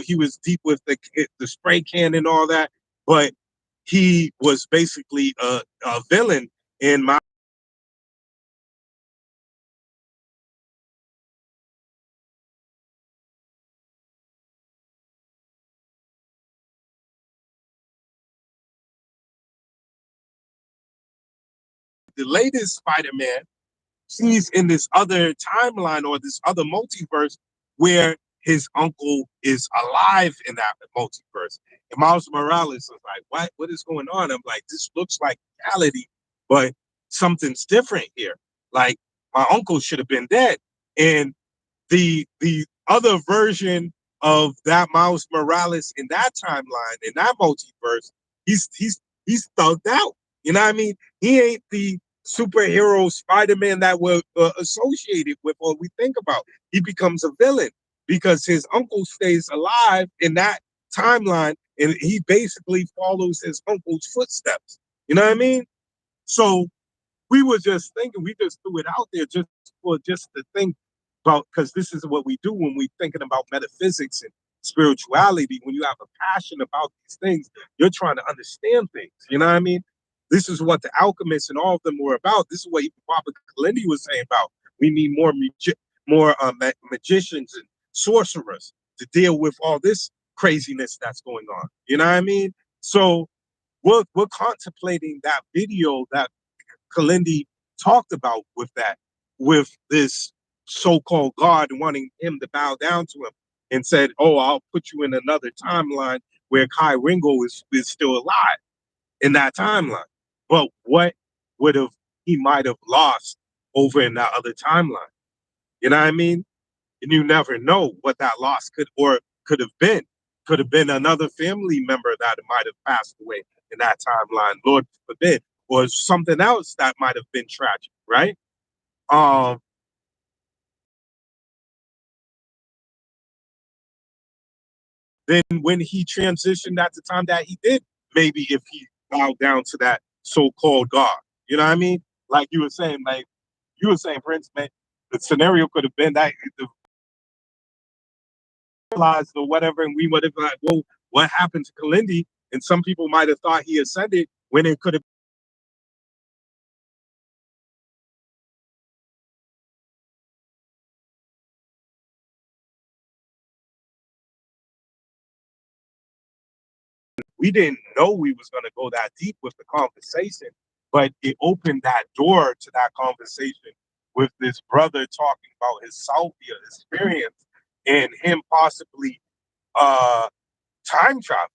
he was deep with the spray can and all that, but he was basically a villain in my. The latest Spider-Man, he's in this other timeline or this other multiverse where his uncle is alive in that multiverse. And Miles Morales was like, what is going on? I'm like, this looks like reality, but something's different here. Like, my uncle should have been dead. And the other version of that Miles Morales in that timeline, in that multiverse, he's thugged out. You know what I mean? He ain't the superhero Spider-Man that we're associated with or we think about. He becomes a villain because his uncle stays alive in that timeline, and he basically follows his uncle's footsteps. You know what I mean? So we were just thinking, we just threw it out there just to think about, because this is what we do when we're thinking about metaphysics and spirituality. When you have a passion about these things, you're trying to understand things. You know what I mean? This is what the alchemists and all of them were about. This is what even Robert Kalindi was saying about. We need more magicians and sorcerers to deal with all this craziness that's going on. You know what I mean? So we're contemplating that video that Kalindi talked about, with this so-called God wanting him to bow down to him, and said, "Oh, I'll put you in another timeline where Kai Ringo is still alive in that timeline." But what would have he might have lost over in that other timeline? You know what I mean? And you never know what that loss could have been. Could have been another family member that might have passed away in that timeline, Lord forbid, or something else that might have been tragic, right? Um, then when he transitioned at the time that he did, maybe if he bowed down to that so-called God, you know what I mean? Like you were saying, Prince, man, the scenario could have been that the realized or whatever, and we would have like, well, what happened to Kalindi, and some people might have thought he ascended when it could have. We didn't know we was going to go that deep with the conversation, but it opened that door to that conversation with this brother talking about his salvia experience and him possibly uh time travel,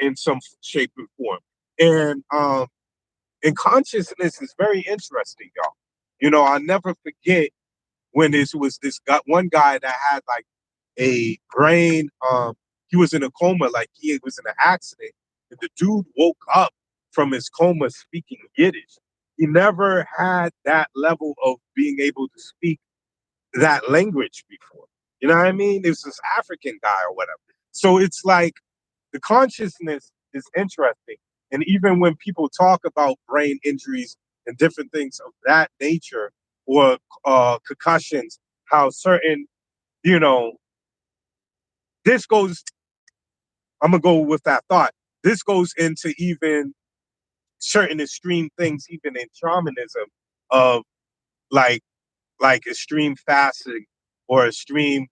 in some shape or form. And consciousness is very interesting, y'all. I'll never forget when one guy that had like a brain, he was in a coma, like he was in an accident, and the dude woke up from his coma speaking Yiddish. He never had that level of being able to speak that language before. You know what I mean? It's this African guy or whatever. So it's like the consciousness is interesting. And even when people talk about brain injuries and different things of that nature, or concussions, how certain, you know, this goes, I'm going to go with that thought. This goes into even certain extreme things, even in shamanism, of like extreme fasting or extreme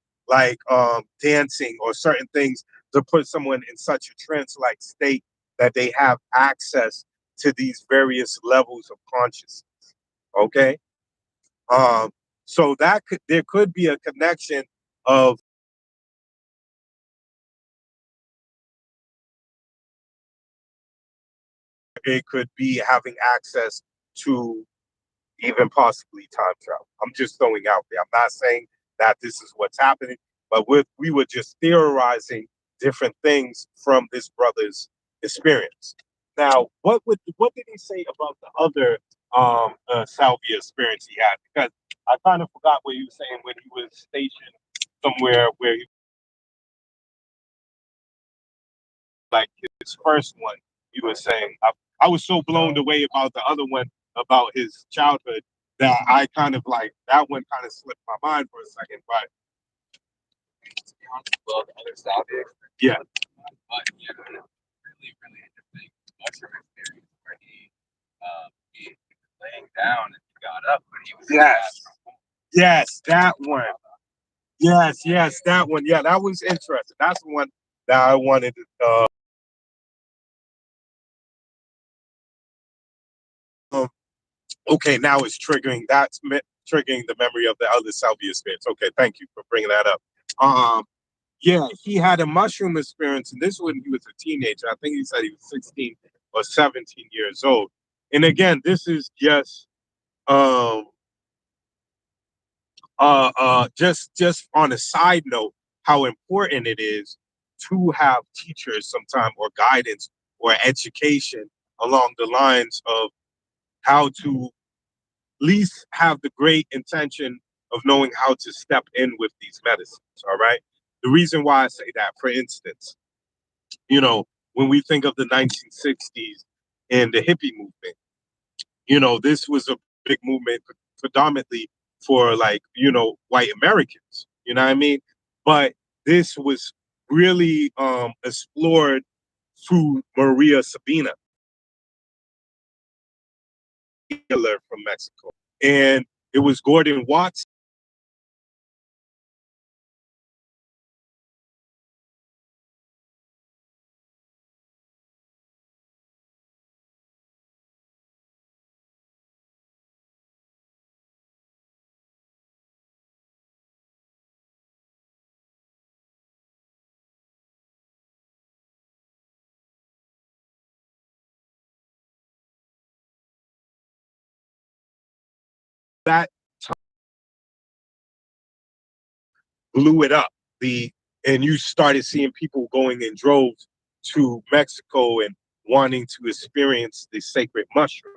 dancing or certain things to put someone in such a trance-like state that they have access to these various levels of consciousness. Okay. Um, so there could be a connection of it could be having access to even possibly time travel. I'm just throwing out there. I'm not saying that this is what's happening, but we were just theorizing different things from this brother's experience. Now, what did he say about the other salvia experience he had? Because I kind of forgot what he was saying when he was stationed somewhere where he, like his first one, he was saying, I was so blown away about the other one about his childhood that I kind of like that one kind of slipped my mind for a second. But to be honest, well, the other side is, yeah, but yeah, really, really interesting mushroom experience where he was laying down and he got up, but he was yes, that one. Yes, that one. Yeah, that was interesting. That's the one that I wanted to. Okay, now it's triggering. Triggering the memory of the other salvia experience. Okay, thank you for bringing that up. Yeah, he had a mushroom experience, and this when he was a teenager. I think he said he was 16 or 17 years old. And again, this is just um just on a side note, how important it is to have teachers sometime or guidance or education along the lines of how to at least have the great intention of knowing how to step in with these medicines. All right. The reason why I say that, for instance, when we think of the 1960s and the hippie movement, this was a big movement predominantly for white Americans, you know what I mean? But this was really explored through Maria Sabina from Mexico. And it was Gordon Watts that blew it up. And you started seeing people going in droves to Mexico and wanting to experience the sacred mushroom.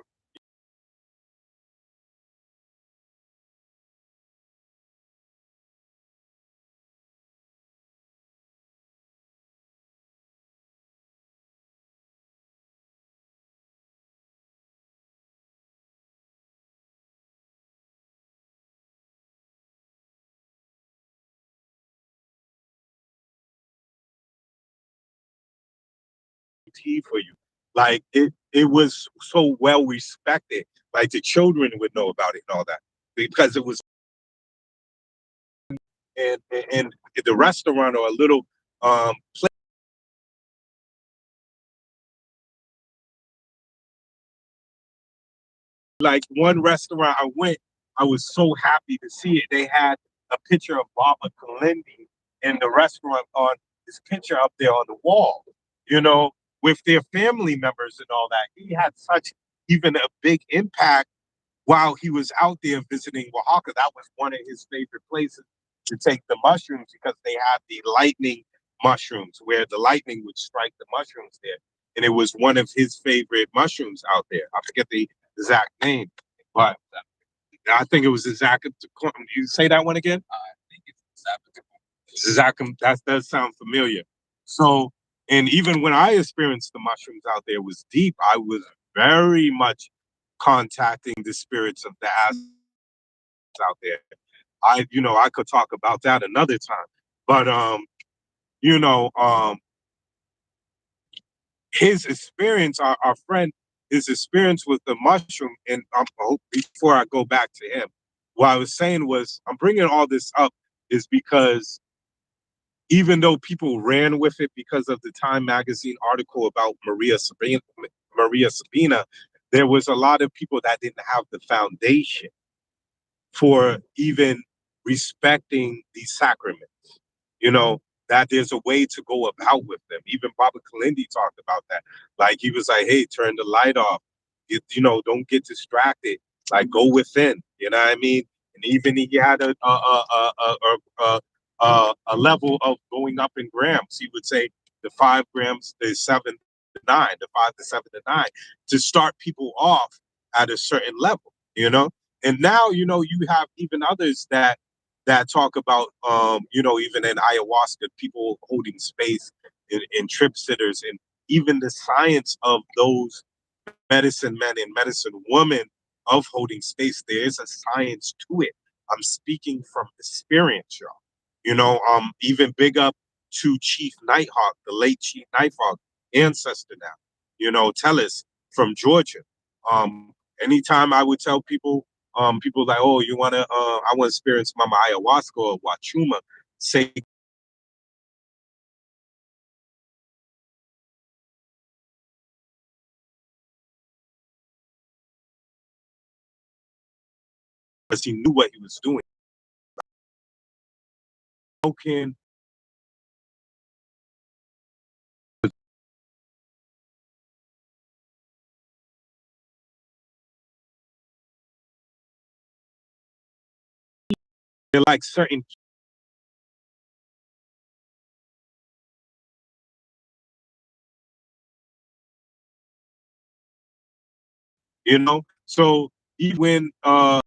tea for you. Like it was so well respected. Like the children would know about it and all that because it was in the restaurant or a little place. Like one restaurant I went, I was so happy to see it. They had a picture of Baba Kalindi in the restaurant on his picture up there on the wall, you know, with their family members and all that. He had such even a big impact while he was out there visiting Oaxaca. That was one of his favorite places to take the mushrooms because they had the lightning mushrooms where the lightning would strike the mushrooms there. And it was one of his favorite mushrooms out there. I forget the exact name, but I think it was exact. You say that one again? I think it's Zakum, that does sound familiar. So, and even when I experienced the mushrooms out there was deep, I was very much contacting the spirits of the assets out there. I could talk about that another time. But you know, his experience, our friend, his experience with the mushroom, and before I go back to him, what I was saying was, I'm bringing all this up is because even though people ran with it because of the Time magazine article about Maria Sabina, there was a lot of people that didn't have the foundation for even respecting these sacraments. You know, that there's a way to go about with them. Even Baba Kalindi talked about that. Like he was like, hey, turn the light off. Don't get distracted. Like go within. You know what I mean? And even he had a level of going up in grams. He would say the 5 grams, the 7 to 9, the 5 to 7 to 9, to start people off at a certain level. And now you have even others that talk about even in ayahuasca, people holding space in trip sitters, and even the science of those medicine men and medicine women of holding space. There is a science to it. I'm speaking from experience, y'all. Even big up to Chief Nighthawk, the late Chief Nighthawk, ancestor now. Tell us from Georgia. Anytime I would tell people like, oh, I want to experience Mama ayahuasca or Wachuma, say because he knew what he was doing. How can they're like certain, So even when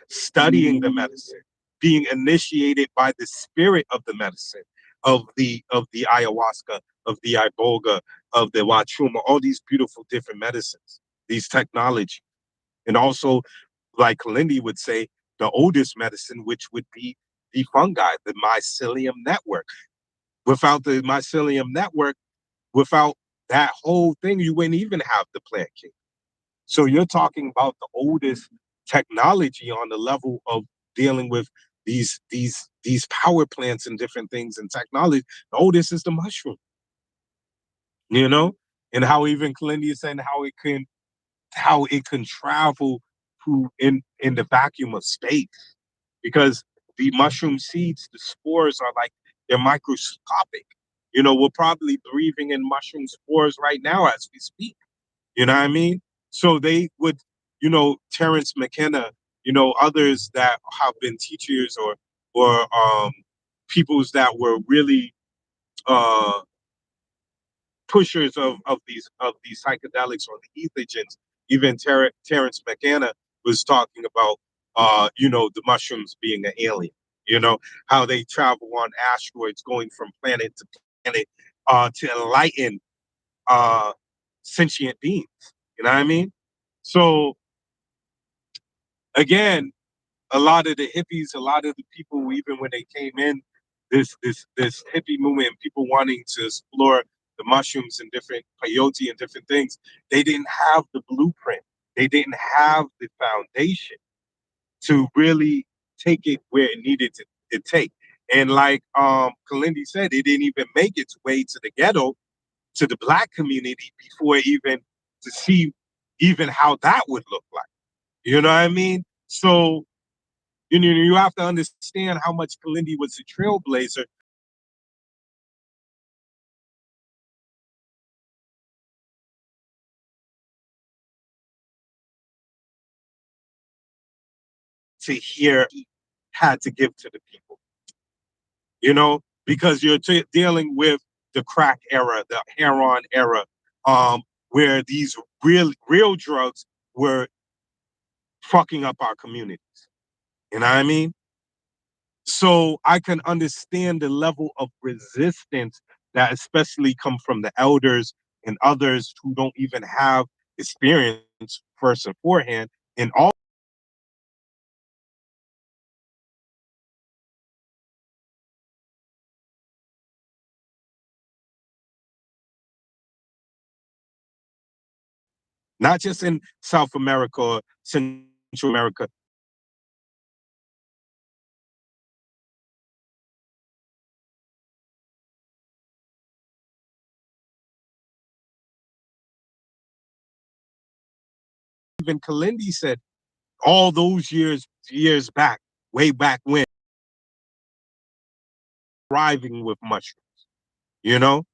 studying the medicine, being initiated by the spirit of the medicine, of the ayahuasca, of the iboga, of the wachuma, all these beautiful different medicines, these technology, and also, like Kalindi would say, the oldest medicine, which would be the fungi, the mycelium network. Without the mycelium network, without that whole thing, you wouldn't even have the plant king. So you're talking about the oldest technology on the level of dealing with these power plants and different things and technology. The oldest is the mushroom, you know, and how even Kalindi is saying how it can travel to in the vacuum of space, because the mushroom seeds, the spores are like they're microscopic. We're probably breathing in mushroom spores right now as we speak. You know what I mean? So they would, Terrence McKenna, others that have been teachers or peoples that were really uh, pushers of these psychedelics or the ethogens. Even Terrence McKenna was talking about the mushrooms being an alien. How they travel on asteroids, going from planet to planet to enlighten uh, sentient beings. You know what I mean? So again, a lot of the hippies, a lot of the people, even when they came in, this hippie movement, people wanting to explore the mushrooms and different peyote and different things, they didn't have the blueprint. They didn't have the foundation to really take it where it needed to take. And like Kalindi said, it didn't even make its way to the ghetto, to the black community before even to see even how that would look like. You know what I mean? So you have to understand how much Kalindi was a trailblazer to hear he had to give to the people, because you're dealing with the crack era, the heroin era, where these real drugs were fucking up our communities. You know what I mean? So I can understand the level of resistance that especially come from the elders and others who don't even have experience first and forehand. And all not just in South America or Central America, even Kalindi said all those years back, way back when, thriving with mushrooms, you know?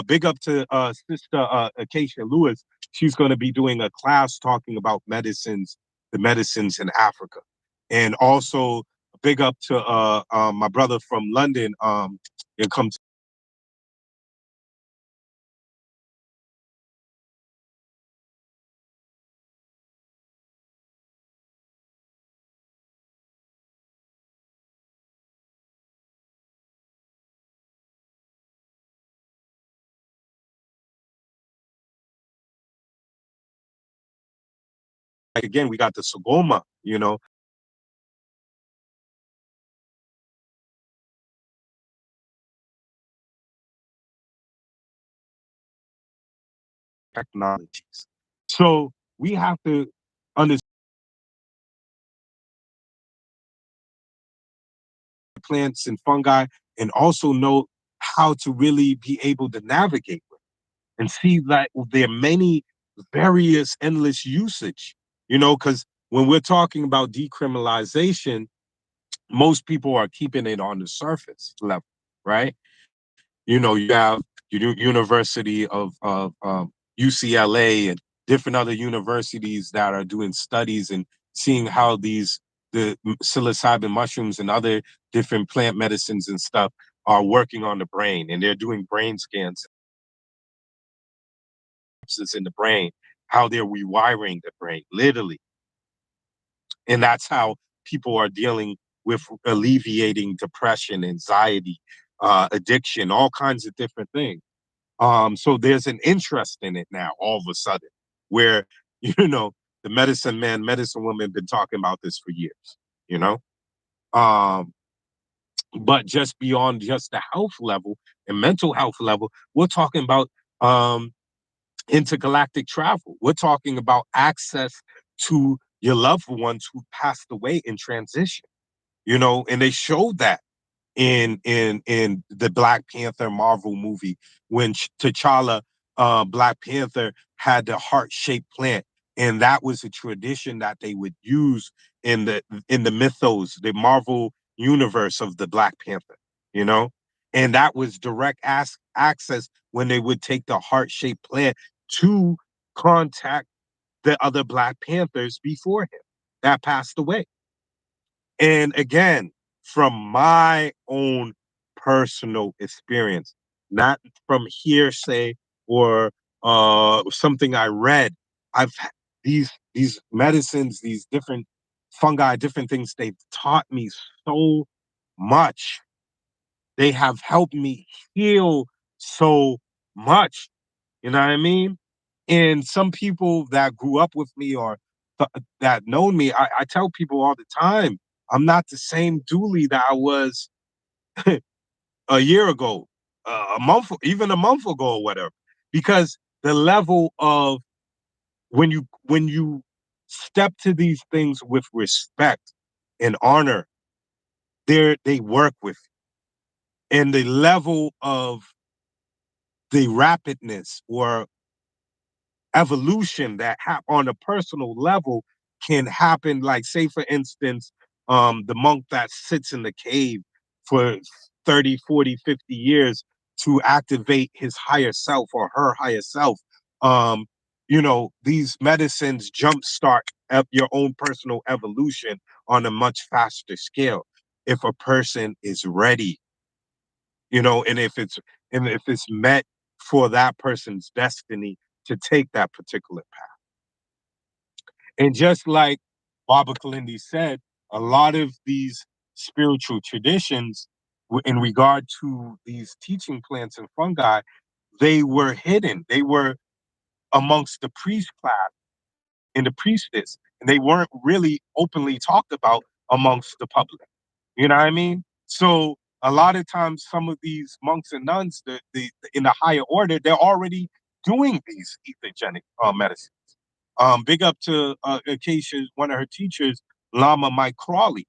Big up to Sister Acacia Lewis. She's going to be doing a class talking about the medicines in Africa. And also, big up to my brother from London. It comes again, we got the Sagoma, technologies. So we have to understand plants and fungi and also know how to really be able to navigate with and see that there are many various endless usage, because when we're talking about decriminalization, most people are keeping it on the surface level, right? You have University of UCLA and different other universities that are doing studies and seeing how the psilocybin mushrooms and other different plant medicines and stuff are working on the brain, and they're doing brain scans in the brain, how they're rewiring the brain, literally. And that's how people are dealing with alleviating depression, anxiety, addiction, all kinds of different things. So there's an interest in it now, all of a sudden, where you know the medicine man, medicine woman been talking about this for years. You know, um, but just beyond just the health level and mental health level, we're talking about intergalactic travel. We're talking about access to your loved ones who passed away in transition. And they showed that in the Black Panther Marvel movie when T'Challa, Black Panther, had the heart-shaped plant, and that was a tradition that they would use in the mythos, the Marvel universe of the Black Panther. You know, and that was direct access when they would take the heart-shaped plant to contact the other Black Panthers before him that passed away. And again, from my own personal experience, not from hearsay or something I read. I've these medicines, these different fungi, different things. They've taught me so much. They have helped me heal so much. You know what I mean? And some people that grew up with me or that know me, I tell people all the time, I'm not the same Dooley that I was a year ago, a month, even a month ago, or whatever. Because the level of when you step to these things with respect and honor, they work with you. And the level of the rapidness or evolution that on a personal level can happen, like say for instance, the monk that sits in the cave for 30, 40, 50 years to activate his higher self or her higher self. um these medicines jumpstart your own personal evolution on a much faster scale if a person is ready, and if it's meant for that person's destiny to take that particular path. And just like Baba Kalindi said, a lot of these spiritual traditions, in regard to these teaching plants and fungi, they were hidden. They were amongst the priest class and the priestess, and they weren't really openly talked about amongst the public. You know what I mean? So a lot of times, some of these monks and nuns, the in the higher order, they're already doing these ethogenic medicines. Big up to Acacia's one of her teachers, Lama Mike Crawley,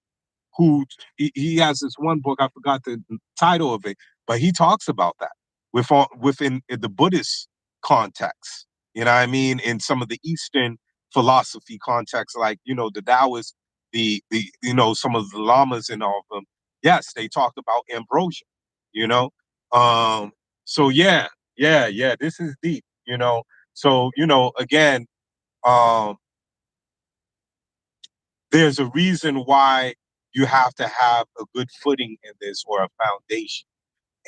who he has this one book. I forgot the title of it, but he talks about that within the Buddhist context. You know what I mean? In some of the Eastern philosophy context, like the Taoists, some of the lamas and all of them. Yes, they talk about ambrosia. You know, um, so yeah. This is deep. So again, um, there's a reason why you have to have a good footing in this or a foundation.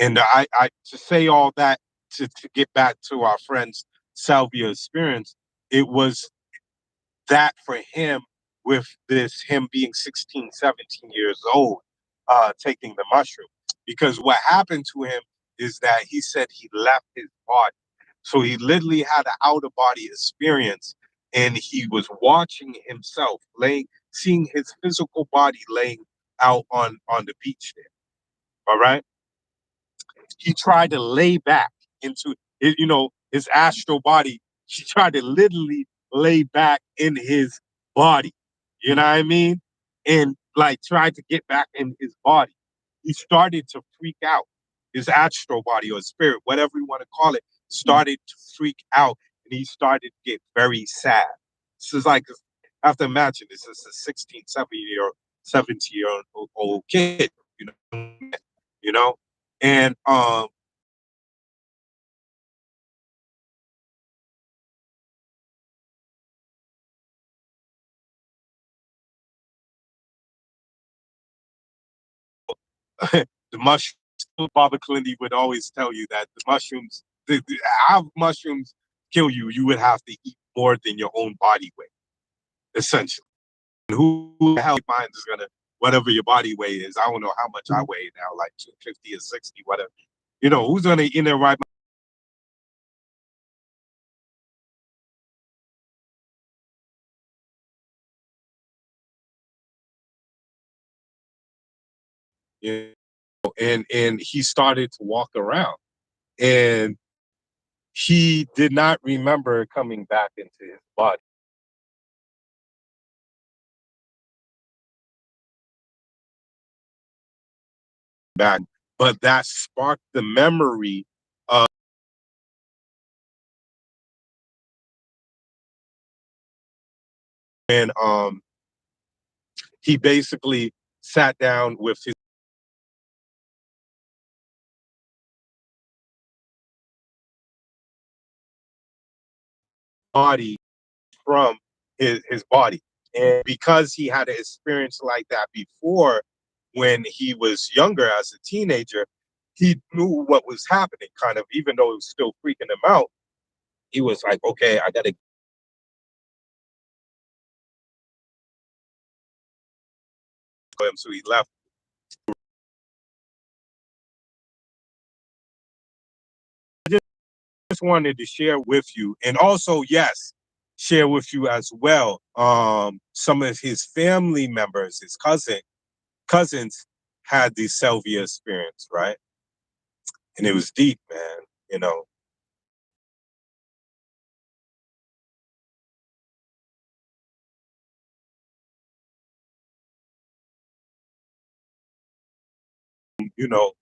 And I to say all that to get back to our friend's salvia experience, it was that for him with this him being 16, 17 years old, taking the mushroom. Because what happened to him is that he said he left his body. So he literally had an outer body experience, and he was watching himself laying, seeing his physical body laying out on the beach there. All right. He tried to lay back into his astral body. He tried to literally lay back in his body. You know what I mean? And like tried to get back in his body. He started to freak out. His astral body or spirit, whatever you want to call it, started to freak out, and he started to get very sad. This is like, I have to imagine this is a 16, 17-year old kid, you know, and the mushrooms. Baba Kalindi would always tell you that the mushrooms, how mushrooms kill you, you would have to eat more than your own body weight, essentially. And who the hell mind is gonna, whatever your body weight is? I don't know how much I weigh now, like 250 or 60, whatever. Who's gonna in their right mind? And he started to walk around, and he did not remember coming back into his body back, but that sparked the memory of when he basically sat down with his body from his body. And because he had an experience like that before when he was younger as a teenager, he knew what was happening, kind of, even though it was still freaking him out. He was like, okay, I gotta go him. So he left. Just wanted to share with you, and also, yes, share with you as well. Some of his family members, his cousins, had the salvia experience, right? And it was deep, man. You know, you know,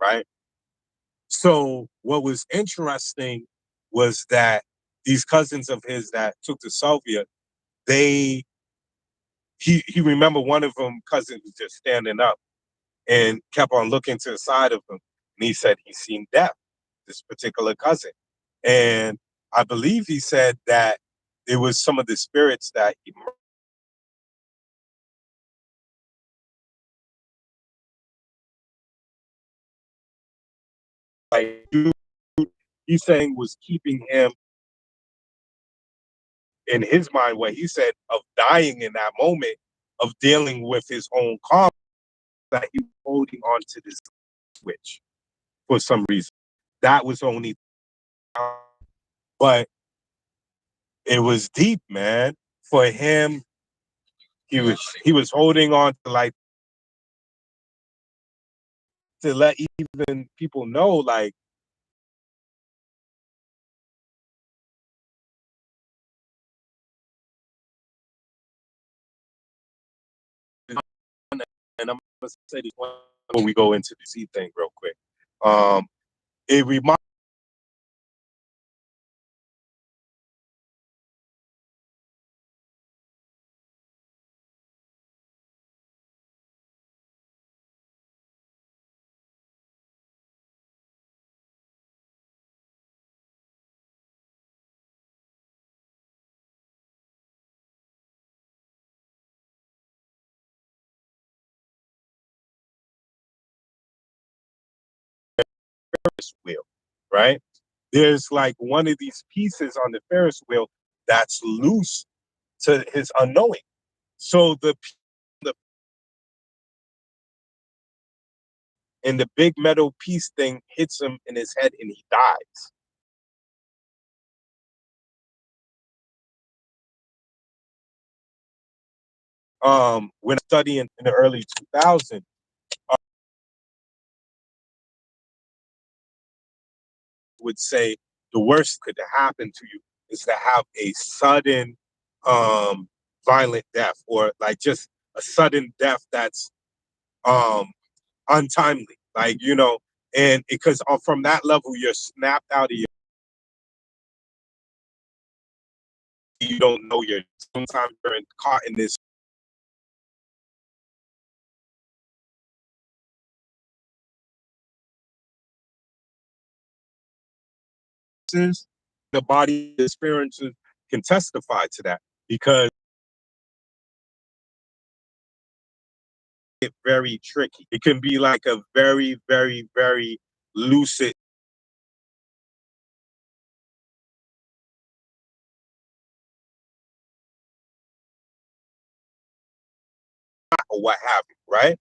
right? So what was interesting was that these cousins of his that took the salvia, they he remember one of them cousins was just standing up and kept on looking to the side of him, and he said he seen death. This particular cousin, and I believe he said that it was some of the spirits that he like he's saying was keeping him in his mind what he said of dying in that moment of dealing with his own karma that he was holding on to this switch for some reason. That was only, but it was deep, man. For him, he was holding on to like to let even people know like and I'm gonna say this one when we go into the Z thing real quick. It reminds Ferris wheel, right? There's like one of these pieces on the Ferris wheel that's loose to his unknowing. So the and the big metal piece thing hits him in his head and he dies. When studying in the early 2000s, would say the worst could happen to you is to have a sudden um violent death or like just a sudden death that's um untimely, like and because from that level you're snapped out of your, you don't know, you're sometimes you're caught in this, the body experiences can testify to that because it's very tricky. It can be like a very, very, very lucid or what have you, right?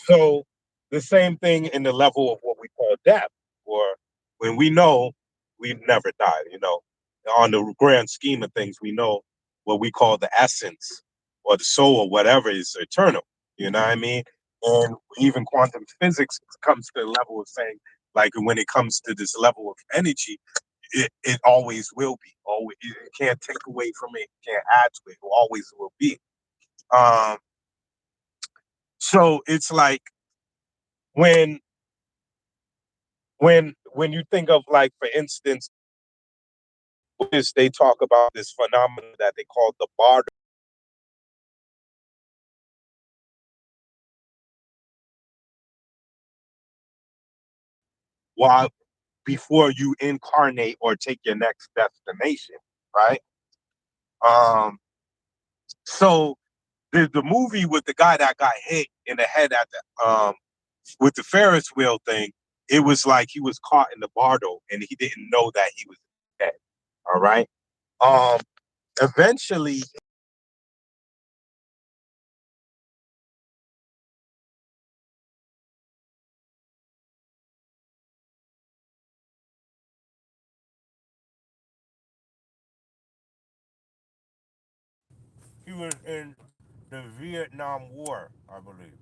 So the same thing in the level of what we call death, or when we know we've never died, on the grand scheme of things, we know what we call the essence or the soul or whatever is eternal. You know what I mean? And even quantum physics comes to the level of saying, like when it comes to this level of energy, it always will be. Always, it can't take away from it, can't add to it. It always will be. Um, so it's like when when you think of, like, for instance, Buddhists, they talk about this phenomenon that they call the bardo, while before you incarnate or take your next destination, right? Um, so the movie with the guy that got hit in the head at the with the Ferris wheel thing, it was like he was caught in the bardo and he didn't know that he was dead. All right. Um, eventually he was in the Vietnam War, I believe.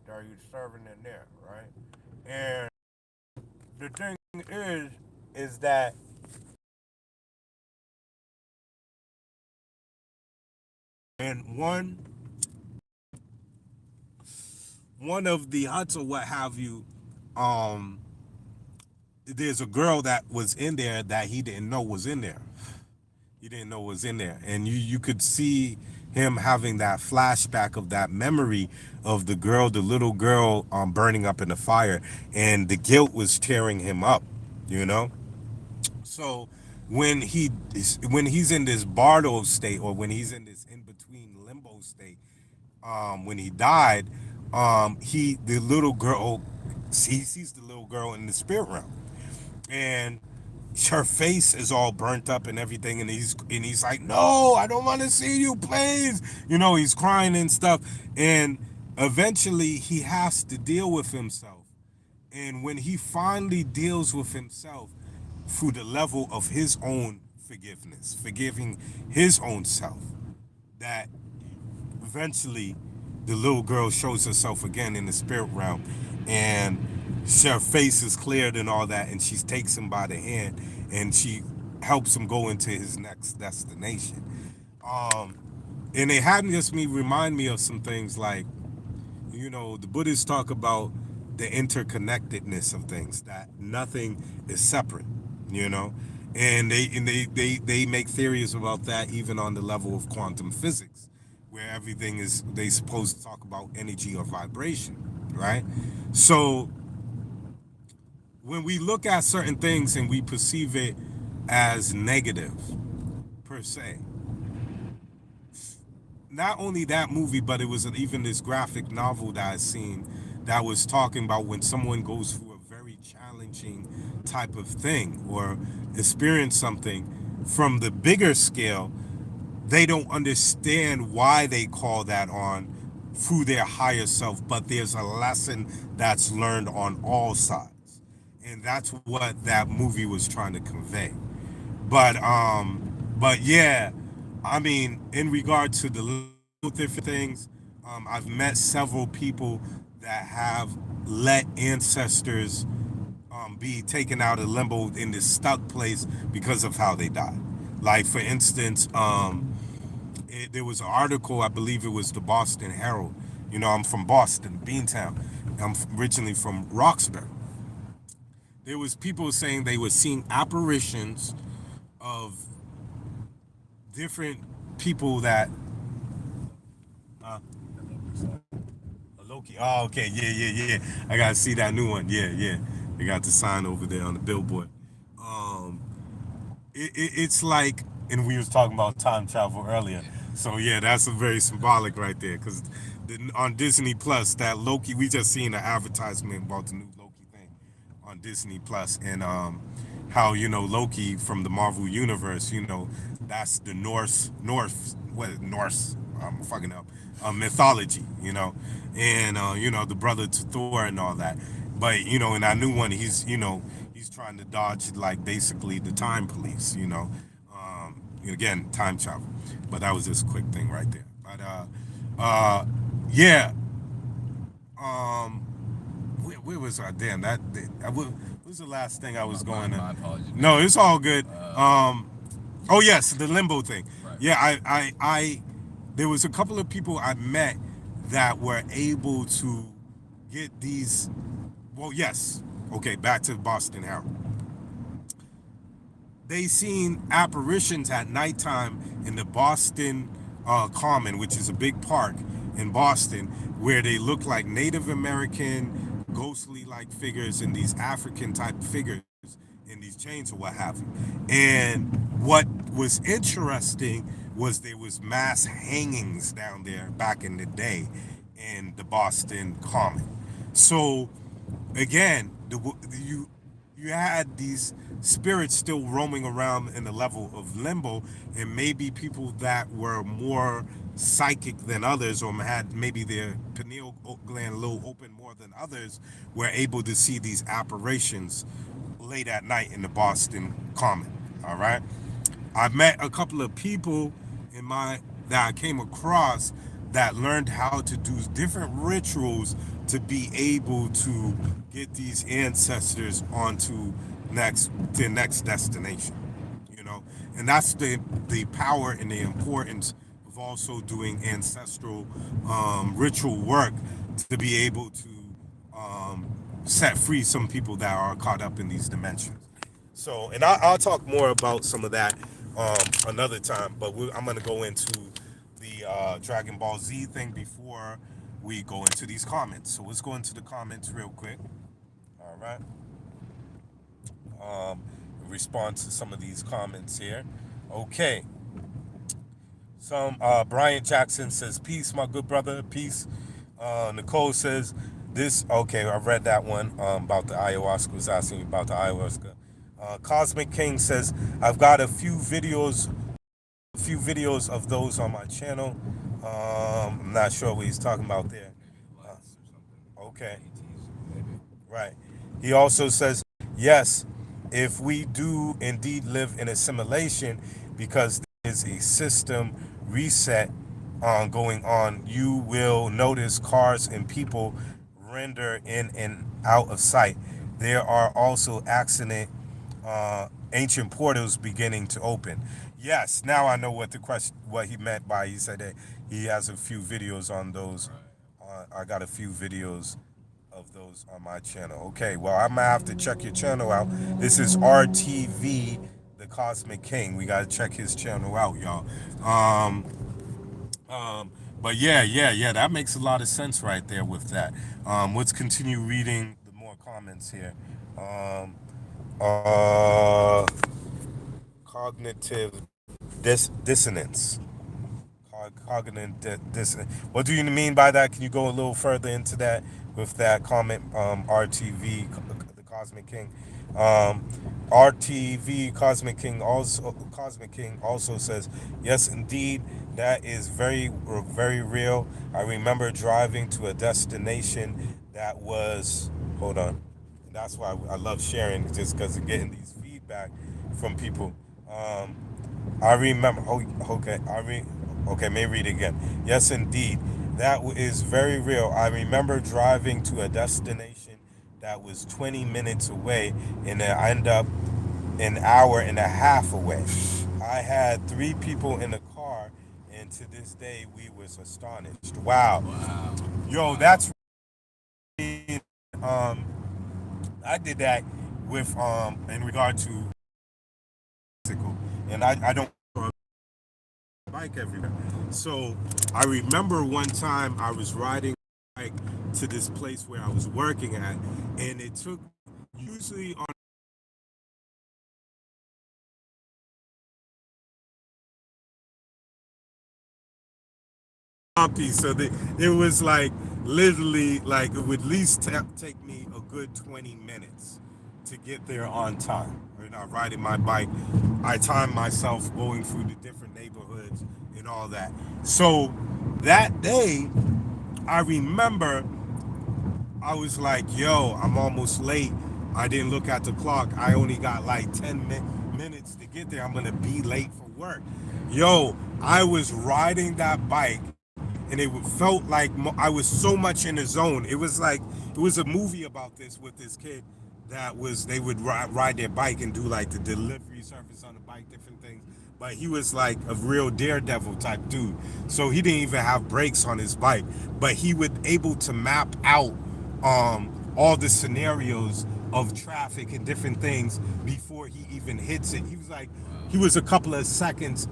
That he was serving in there, right? And the thing is that in one of the huts or what have you, um, there's a girl that was in there that he didn't know was in there. He didn't know was in there, and you could see him having that flashback of that memory of the girl, the little girl, burning up in the fire, and the guilt was tearing him up, you know. So when he's in this bardo state, or when he's in this in between limbo state, when he died, he the little girl, he sees the little girl in the spirit realm, and her face is all burnt up and everything, and he's like, no, I don't want to see you, please, he's crying and stuff, and eventually he has to deal with himself, and when he finally deals with himself through the level of his own forgiveness, forgiving his own self, that eventually the little girl shows herself again in the spirit realm, and her face is cleared and all that, and she takes him by the hand and she helps him go into his next destination. um and it had just me remind me of some things like, the Buddhists talk about the interconnectedness of things, that nothing is separate, you know, and they make theories about that even on the level of quantum physics, where everything is they supposed to talk about energy or vibration, right? So when we look at certain things and we perceive it as negative per se, not only that movie, but it was even this graphic novel that I seen that was talking about when someone goes through a very challenging type of thing or experience something from the bigger scale, they don't understand why they call that on through their higher self, but there's a lesson that's learned on all sides. And that's what that movie was trying to convey. But yeah, I mean, in regard to the little different things, I've met several people that have let ancestors be taken out of limbo in this stuck place because of how they died. Like for instance, there was an article, I believe it was the Boston Herald. I'm from Boston, Beantown. I'm originally from Roxbury. There was people saying they were seeing apparitions of different people that uh, Loki. Oh, okay, yeah, yeah, yeah. I gotta see that new one. Yeah, yeah. They got the sign over there on the billboard. Um, it's like, and we was talking about time travel earlier. So yeah, that's a very symbolic right there. Because on Disney Plus, that Loki, we just seen an advertisement about the new Loki thing on Disney Plus, and how Loki from the Marvel universe, that's the Norse, I'm fucking up, mythology, and the brother to Thor and all that. But in that new one, he's trying to dodge like basically the time police, again, time travel. But that was just a quick thing right there. But yeah, um, where was I? Damn, what was the last thing I was going My to? apologies. No, it's all good. Oh yes, the limbo thing. Right. Yeah, there was a couple of people I met that were able to get these. Well, yes. Okay, back to Boston Herald. They seen apparitions at nighttime in the Boston Common, which is a big park in Boston, where they look like Native American ghostly like figures and these African type figures, in these chains or what have you. And what was interesting was there was mass hangings down there back in the day in the Boston Common. So again, you had these spirits still roaming around in the level of limbo, and maybe people that were more psychic than others, or had maybe their pineal gland a little open more than others, were able to see these apparitions late at night in the Boston Common. All right. I met a couple of people in my that I came across that learned how to do different rituals to be able to get these ancestors onto their next destination. You know, and that's the power and the importance of also doing ancestral ritual work to be able to um, set free some people that are caught up in these dimensions. So, and I'll talk more about some of that another time. But I'm going to go into the Dragon Ball Z thing before we go into these comments. So let's go into the comments real quick. All right. Um, Respond to some of these comments here. Okay. Some Brian Jackson says, "Peace, my good brother. Peace." Nicole says, "This." Okay, I read that one about the ayahuasca. Was asking me about the ayahuasca. Cosmic King says, "I've got a few videos of those on my channel." I'm not sure what he's talking about there. Uh, okay. Right. He also says, yes, if we do indeed live in a simulation, because there is a system reset going on, you will notice cars and people render in and out of sight. There are also ancient portals beginning to open. Yes, now I know what he meant by he said that he has a few videos on those. I got a few videos of those on my channel. Okay, well, I'm gonna have to check your channel out. This is RTV, the Cosmic King. We gotta check his channel out, y'all. Um, but yeah, that makes a lot of sense right there with that. Let's continue reading the more comments here. Um, uh, Cognitive dissonance. Cognitive dissonance. What do you mean by that? Can you go a little further into that with that comment? RTV, the Cosmic King. Um, RTV Cosmic King also says, yes, indeed, that is very real. I remember driving to a destination that was. Hold on. That's why I love sharing, just because of getting these feedback from people. Um, I remember. Oh, okay. Okay. May read again. Yes, indeed, that is very real. I remember driving to a destination that was 20 minutes away, and I ended up an hour and a half away. I had three people in the car, and to this day, we was astonished. Wow. Yo, that's um. I did that with in regard to bicycle, and I don't bike everywhere. So I remember one time I was riding a bike to this place where I was working at, and it took usually on piece. So it was like literally like it would at least take me a good 20 minutes to get there on time. You know, riding my bike, I timed myself going through the different neighborhoods and all that. So that day, I remember I was like, yo, I'm almost late. I didn't look at the clock. I only got like 10 minutes to get there. I'm going to be late for work. Yo, I was riding that bike and it felt like I was so much in the zone. It was like, it was a movie about this with this kid that was, they would ride their bike and do like the delivery service on the bike, different things. But he was like a real daredevil type dude. So he didn't even have brakes on his bike, but he was able to map out all the scenarios of traffic and different things before he even hits it. He was like, he was a couple of seconds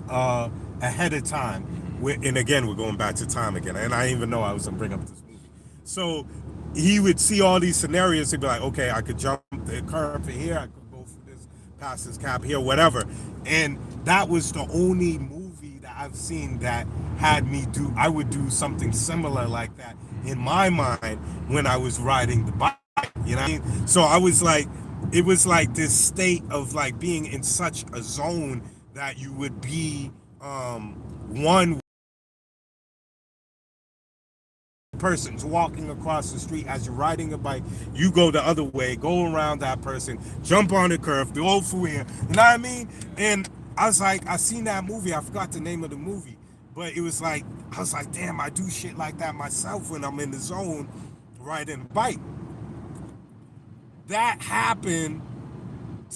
ahead of time. And again, we're going back to time again. And I didn't even know I was going to bring up this movie. So he would see all these scenarios. He'd be like, okay, I could jump the curb for here. I could go for this. passes cab here, whatever. And that was the only movie that I've seen that had me do, I would do something similar like that in my mind when I was riding the bike. You know what I mean? So I was like, it was like this state of like being in such a zone that you would be one person's walking across the street as you're riding a bike, you go the other way, go around that person, jump on the curve, go through here. You know what I mean? And I was like, I seen that movie. I forgot the name of the movie, but it was like, I was like, damn, I do shit like that myself when I'm in the zone riding a bike. That happened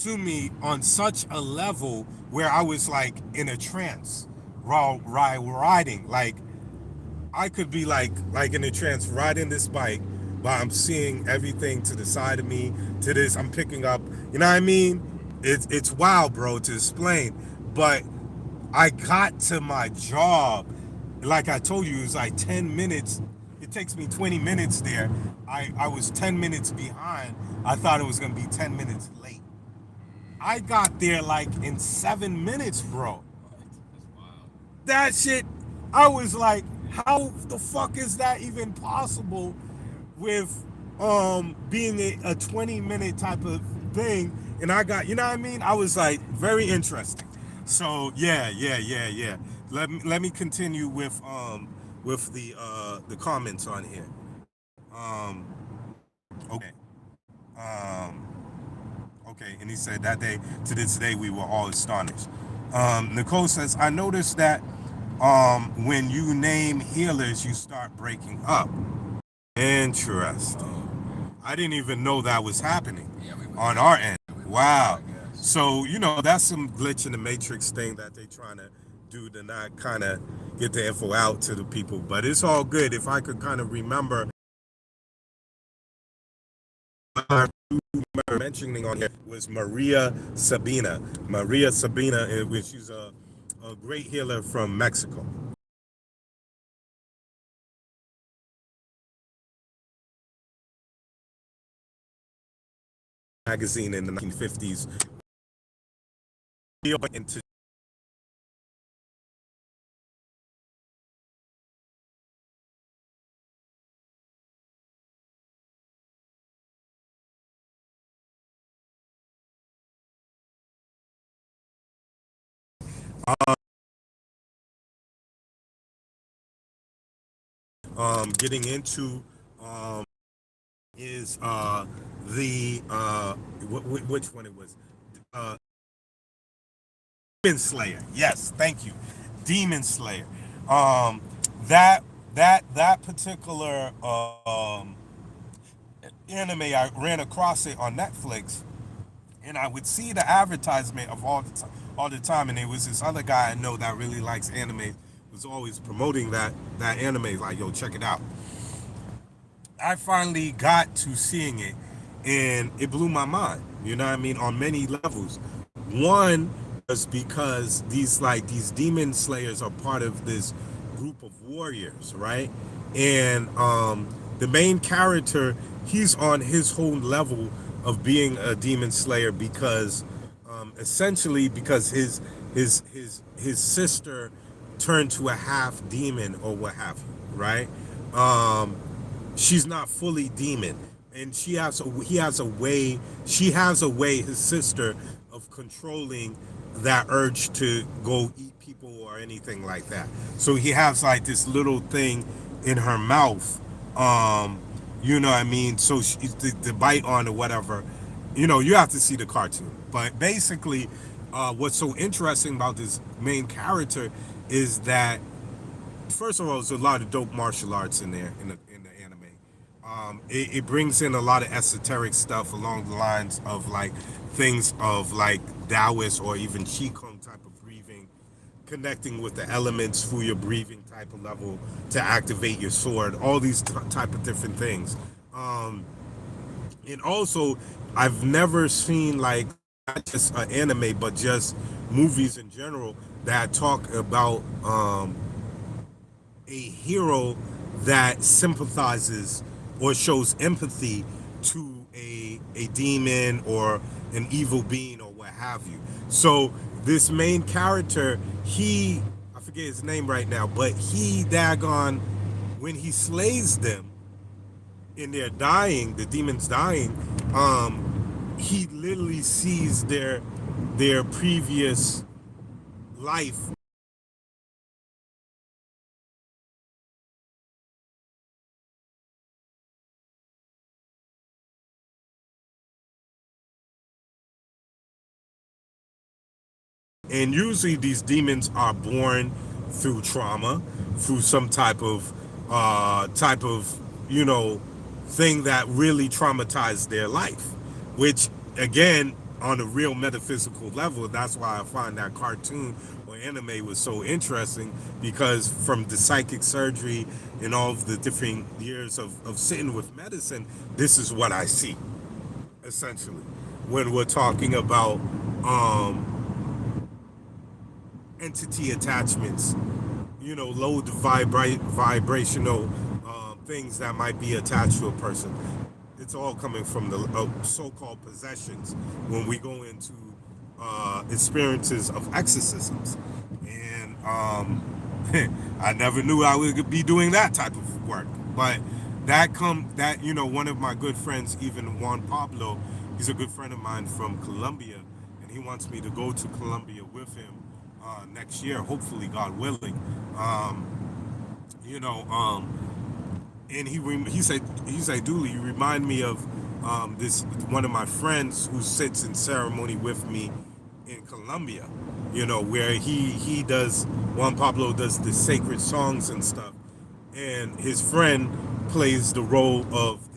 to me on such a level where I was like in a trance while riding. Like I could be like in a trance riding this bike, but I'm seeing everything to the side of me, to this, I'm picking up, you know what I mean? It's wild, bro, to explain. But I got to my job, like I told you, it was like 10 minutes. It takes me 20 minutes there. I was 10 minutes behind. I thought it was gonna be 10 minutes late. I got there like in 7 minutes, bro. That shit, I was like, how the fuck is that even possible with being a 20-minute type of thing? And I got, you know what I mean? I was like, very interesting. So yeah. Let me continue with the comments on here. Okay. Okay, and he said that day to this day we were all astonished. Nicole says, I noticed that when you name healers, you start breaking up. Interesting. I didn't even know that was happening on our end. Wow. So, you know, that's some glitch in the matrix thing that they trying to do to not kind of get the info out to the people. But it's all good. If I could kind of remember mentioning on here was Maria Sabina. Maria Sabina, which she's a great healer from Mexico. Magazine in the 1950s. Into getting into is the which one it was, uh, Demon Slayer. Yes, thank you, Demon Slayer. Um, that particular anime, I ran across it on Netflix, and I would see the advertisement of all the time, and there was this other guy I know that really likes anime, was always promoting that anime, like, yo, check it out. I finally got to seeing it, and it blew my mind. You know what I mean? On many levels. One was because these demon slayers are part of this group of warriors, right? And the main character, he's on his whole level of being a demon slayer because essentially because his sister turned to a half demon or what have you, right? Um, she's not fully demon, and he has a way, she has a way, his sister, of controlling that urge to go eat people or anything like that. So he has like this little thing in her mouth, you know what I mean, so she, the bite on or whatever. You know, you have to see the cartoon, but basically what's so interesting about this main character is that, first of all, there's a lot of dope martial arts in there in the anime. It brings in a lot of esoteric stuff along the lines of like things of like Taoist or even Qigong type of breathing, connecting with the elements through your breathing type of level to activate your sword. All these type of different things. And also, I've never seen like not just an anime, but just movies in general that talk about a hero that sympathizes or shows empathy to a demon or an evil being or what have you. So this main character, I forget his name right now, but he daggone, when he slays them and they're dying, the demons dying, he literally sees their previous life. And usually these demons are born through trauma, through some type of you know thing that really traumatized their life. Which again, on a real metaphysical level, that's why I find that cartoon or anime was so interesting, because from the psychic surgery and all of the different years of sitting with medicine, this is what I see essentially when we're talking about entity attachments, low vibrational things that might be attached to a person. It's all coming from the so-called possessions when we go into experiences of exorcisms. And I never knew I would be doing that type of work. But one of my good friends, even Juan Pablo, he's a good friend of mine from Colombia, and he wants me to go to Colombia with him next year, hopefully, God willing. You know, and he said, Dooley, you remind me of this one of my friends who sits in ceremony with me in Colombia. Where he does, Juan Pablo does the sacred songs and stuff, and his friend plays the role of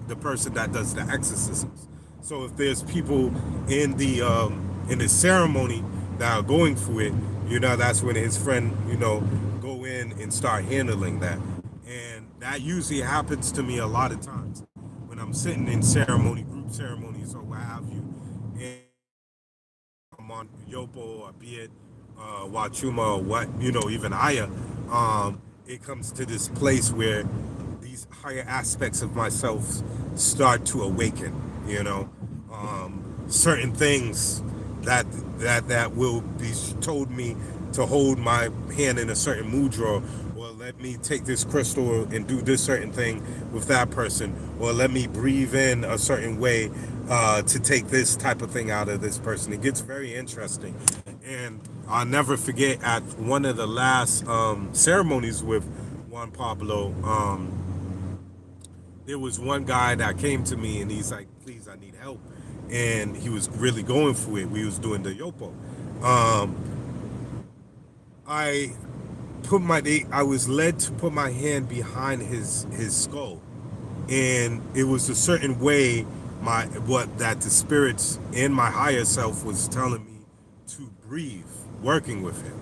the person that does the exorcisms. So if there's people in the ceremony that are going through it, that's when his friend, go in and start handling that. And that usually happens to me a lot of times when I'm sitting in group ceremonies or what have you. And I'm on Yopo or be it Wachuma or what, even higher, it comes to this place where these higher aspects of myself start to awaken, certain things that will be told me to hold my hand in a certain mudra, or let me take this crystal and do this certain thing with that person, or let me breathe in a certain way to take this type of thing out of this person. It gets very interesting. And I'll never forget, at one of the last ceremonies with Juan Pablo, there was one guy that came to me and he's like, please, I need help. And he was really going for it. We was doing the yopo. I I was led to put my hand behind his skull, and it was a certain way that the spirits in my higher self was telling me to breathe, working with him.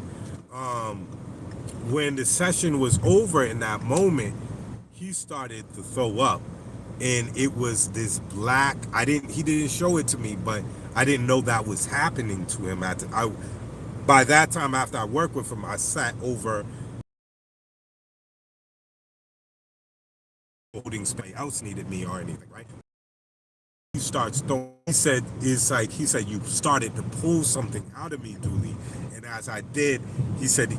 When the session was over, in that moment, he started to throw up, and it was this black. He didn't show it to me, but I didn't know that was happening to him. By that time, after I worked with him, I sat over holding somebody else needed me or anything, right? He starts throwing. He said you started to pull something out of me, Dooley, and as I did, he said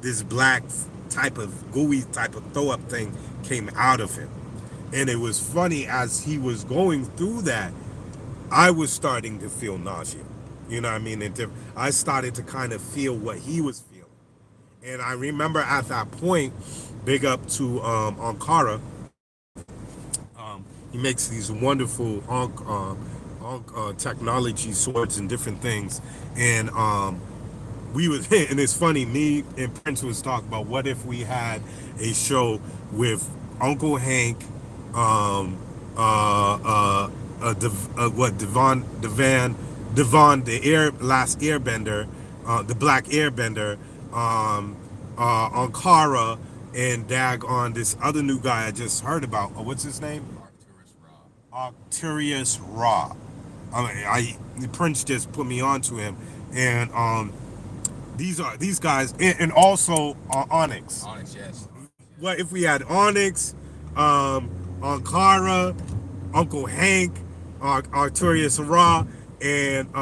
this black type of gooey type of throw up thing came out of him, and it was funny, as he was going through that, I was starting to feel nausea. You know what I mean? And I started to kind of feel what he was feeling. And I remember at that point, big up to Ankara. He makes these wonderful technology swords and different things. And and it's funny, me and Prince was talking about, what if we had a show with Uncle Hank, Devon, the last Airbender, the Black Airbender, Ankara, and Dag on this other new guy I just heard about. Oh, what's his name? Arcturus Ra. Prince just put me onto him, and these guys, and also Onyx. Onyx, yes. Well, if we had Onyx, Ankara, Uncle Hank, Arturius Ra, and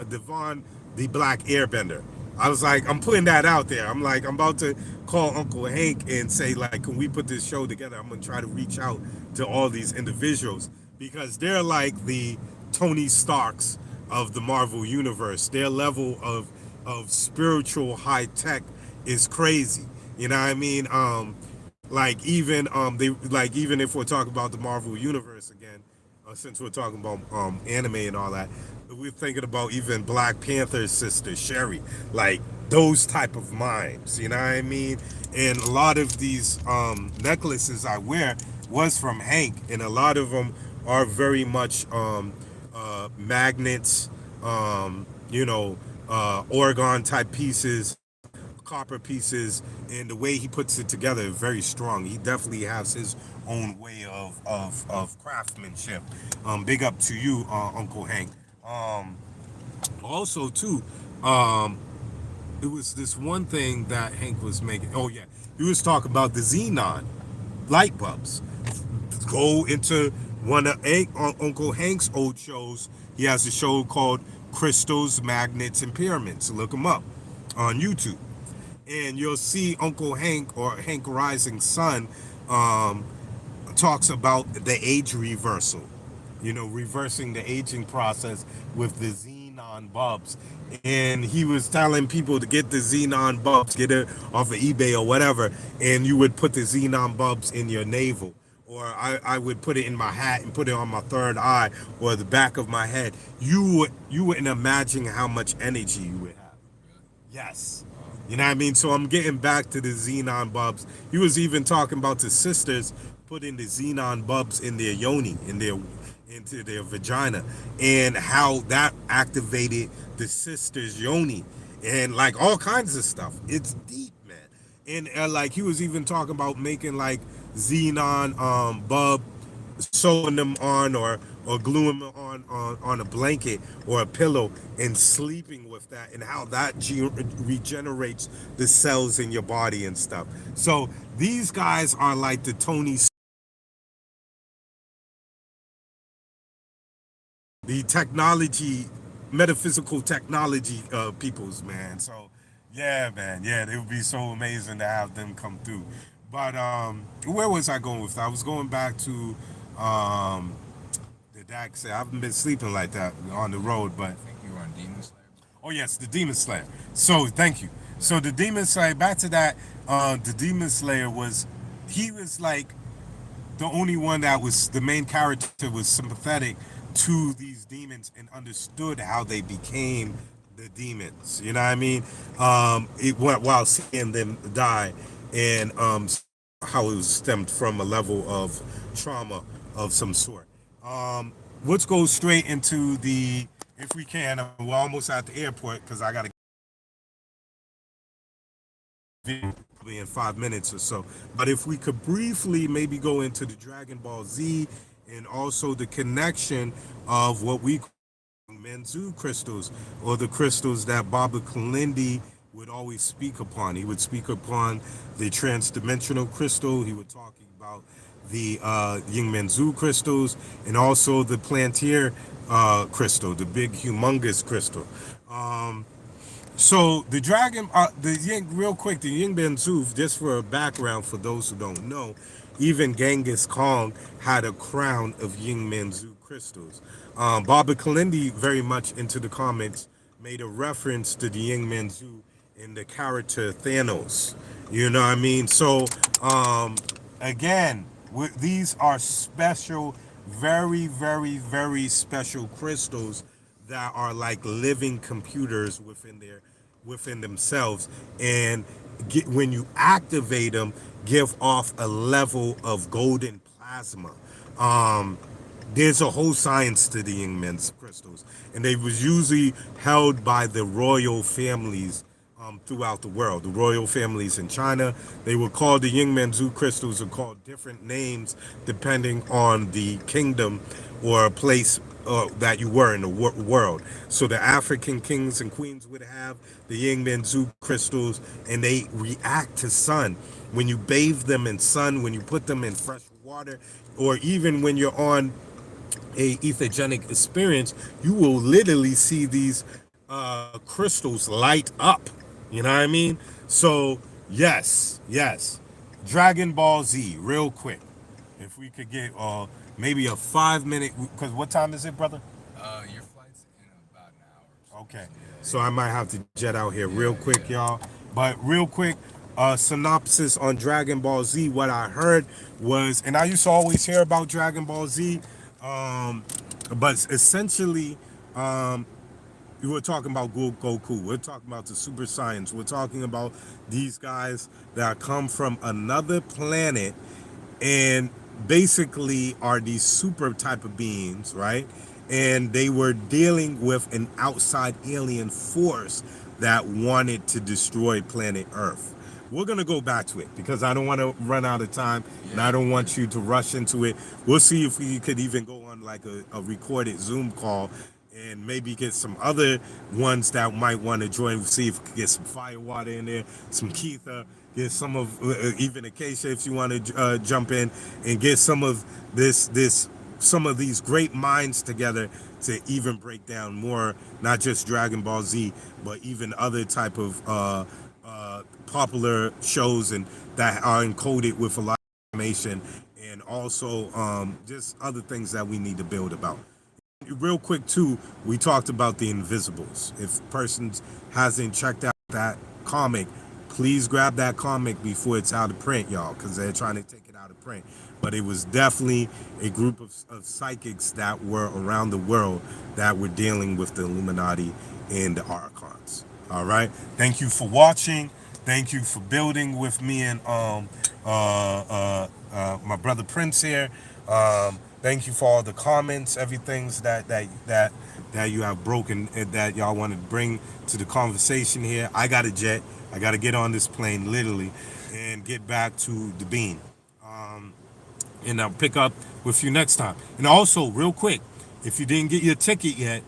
Devon the Black Airbender. I was like, I'm putting that out there. I'm like, I'm about to call Uncle Hank and say, like, can we put this show together? I'm gonna try to reach out to all these individuals because they're like the Tony Starks of the Marvel universe. Their level of spiritual high tech is crazy. You know what I mean? Even if we're talking about the Marvel universe again, since we're talking about anime and all that, we're thinking about even Black Panther's sister Sherry, like those type of minds. You know what I mean? And a lot of these necklaces I wear was from Hank, and a lot of them are very much magnets, organ type pieces, copper pieces, and the way he puts it together is very strong. He definitely has his own way of craftsmanship. Big up to you, Uncle Hank. Um, Also, too, um, it was this one thing that Hank was making. Oh yeah, he was talking about the xenon light bulbs. Go into one of Uncle Hank's old shows. He has a show called Crystals, Magnets, and Pyramids. Look him up on YouTube, and you'll see Uncle Hank or Hank Rising's son um, talks about the age reversal. Reversing the aging process with the xenon bulbs. And he was telling people to get the xenon bulbs, get it off of eBay or whatever, and you would put the xenon bulbs in your navel. Or I would put it in my hat and put it on my third eye or the back of my head. You wouldn't imagine how much energy you would have. Yes. You know what I mean? So I'm getting back to the xenon bulbs. He was even talking about the sisters putting the xenon bulbs in their yoni, into their vagina, and how that activated the sisters' yoni, and like all kinds of stuff. It's deep, man. And like he was even talking about making like xenon bulb, sewing them on or gluing them on a blanket or a pillow and sleeping with that, and how that regenerates the cells in your body and stuff. So these guys are like the Tony, the technology, metaphysical technology peoples, man. So yeah, man, yeah, it would be so amazing to have them come through. But where was I going with that? I was going back to um, the Dak said I haven't been sleeping like that on the road, but I think you were on Demon Slayer. oh yes, the Demon Slayer. So thank you. So the Demon Slayer, back to that. The Demon Slayer he was like the only one that was the main character was sympathetic to these demons and understood how they became the demons. You know what I mean? It went while seeing them die, and how it was stemmed from a level of trauma of some sort. Let's go straight into the, if we can. We're almost at the airport because I got to probably in 5 minutes or so. But if we could briefly maybe go into the Dragon Ball Z and also the connection of what we call Menzu crystals, or the crystals that Baba Kalindi would always speak upon. He would speak upon the transdimensional crystal. He would talk about the Ying Menzu crystals, and also the Plantier crystal, the big humongous crystal. So the dragon, the Ying, real quick, the Ying Benzu, just for a background for those who don't know, even Genghis Khan had a crown of Ying Menzu crystals. Baba Kalindi, very much into the comics, made a reference to the Ying Menzu in the character Thanos. You know what I mean? So, again, these are special, very, very, very special crystals that are like living computers within themselves, and when you activate them, give off a level of golden plasma. um there's a whole science to the Yingmen's crystals, and they was usually held by the royal families throughout the world. The royal families in China, they were called the Yingmenzu crystals, are called different names depending on the kingdom or place that you were in the world. So the African kings and queens would have the Yingmenzu crystals, and they react to sun. When you bathe them in sun, when you put them in fresh water, or even when you're on a ethogenic experience, you will literally see these crystals light up. You know what I mean? So yes. Dragon Ball Z, real quick. If we could get maybe a 5 minute, because what time is it, brother? Your flight's in about an hour or so. Okay. Yeah, So I might have to jet out here real yeah, quick, yeah. y'all. But real quick, synopsis on Dragon Ball Z. What I heard was, and I used to always hear about Dragon Ball Z, um, but essentially, we were talking about Goku. We're talking about the Super Science. We're talking about these guys that come from another planet and basically are these super type of beings, right? And they were dealing with an outside alien force that wanted to destroy planet Earth. We're gonna go back to it because I don't want to run out of time, and I Yeah, don't yeah. want you to rush into it. We'll see if we could even go on like a recorded Zoom call and maybe get some other ones that might want to join. See if we can get some fire water in there, some Keitha, get some of even Acacia if you want to jump in and get some of this some of these great minds together to even break down more, not just Dragon Ball Z, but even other type of popular shows and that are encoded with a lot of information, and also just other things that we need to build about. Real quick too, we talked about the Invisibles. If persons hasn't checked out that comic, please grab that comic before it's out of print, y'all, because they're trying to take it out of print. But it was definitely a group of psychics that were around the world that were dealing with the Illuminati and the Archons. All right. Thank you for watching. Thank you for building with me and my brother Prince here. Thank you for all the comments, everything's that you have broken and that y'all want to bring to the conversation here. I got a jet. I got to get on this plane literally and get back to the bean. And I'll pick up with you next time. And also, real quick, if you didn't get your ticket yet,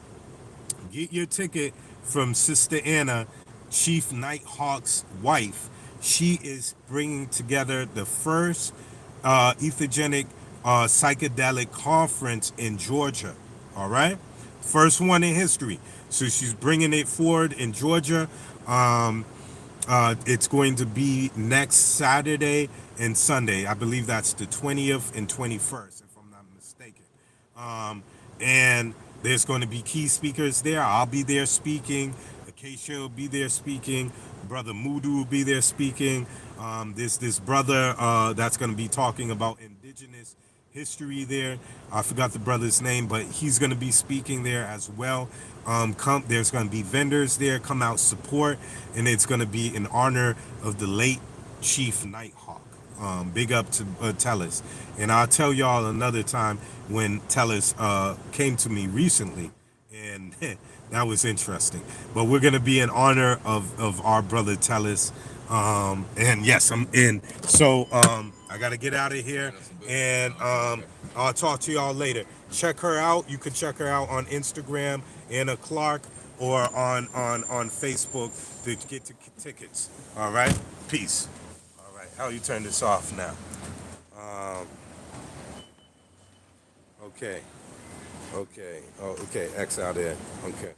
get your ticket from Sister Anna, Chief Nighthawk's wife. She is bringing together the first ethogenic psychedelic conference in Georgia. All right, first one in history. So she's bringing it forward in Georgia. Um, it's going to be next Saturday and Sunday. I believe that's the 20th and 21st, if I'm not mistaken. Um, and there's going to be key speakers there. I'll be there speaking. Acacia will be there speaking. Brother Mudu will be there speaking. There's this brother that's going to be talking about indigenous history there. I forgot the brother's name, but he's going to be speaking there as well. There's going to be vendors there. Come out, support, and it's going to be in honor of the late Chief Nighthawk. Big up to Tellus, and I'll tell y'all another time when Tellus came to me recently, and that was interesting. But we're going to be in honor of our brother Tellus. And yes, I'm in. So I got to get out of here, and I'll talk to y'all later. Check her out. You can check her out on Instagram, Anna Clark, or on Facebook to get tickets. All right. Peace. All right. How you turn this off now? Um, okay. Okay. Oh, okay. X out there. Okay.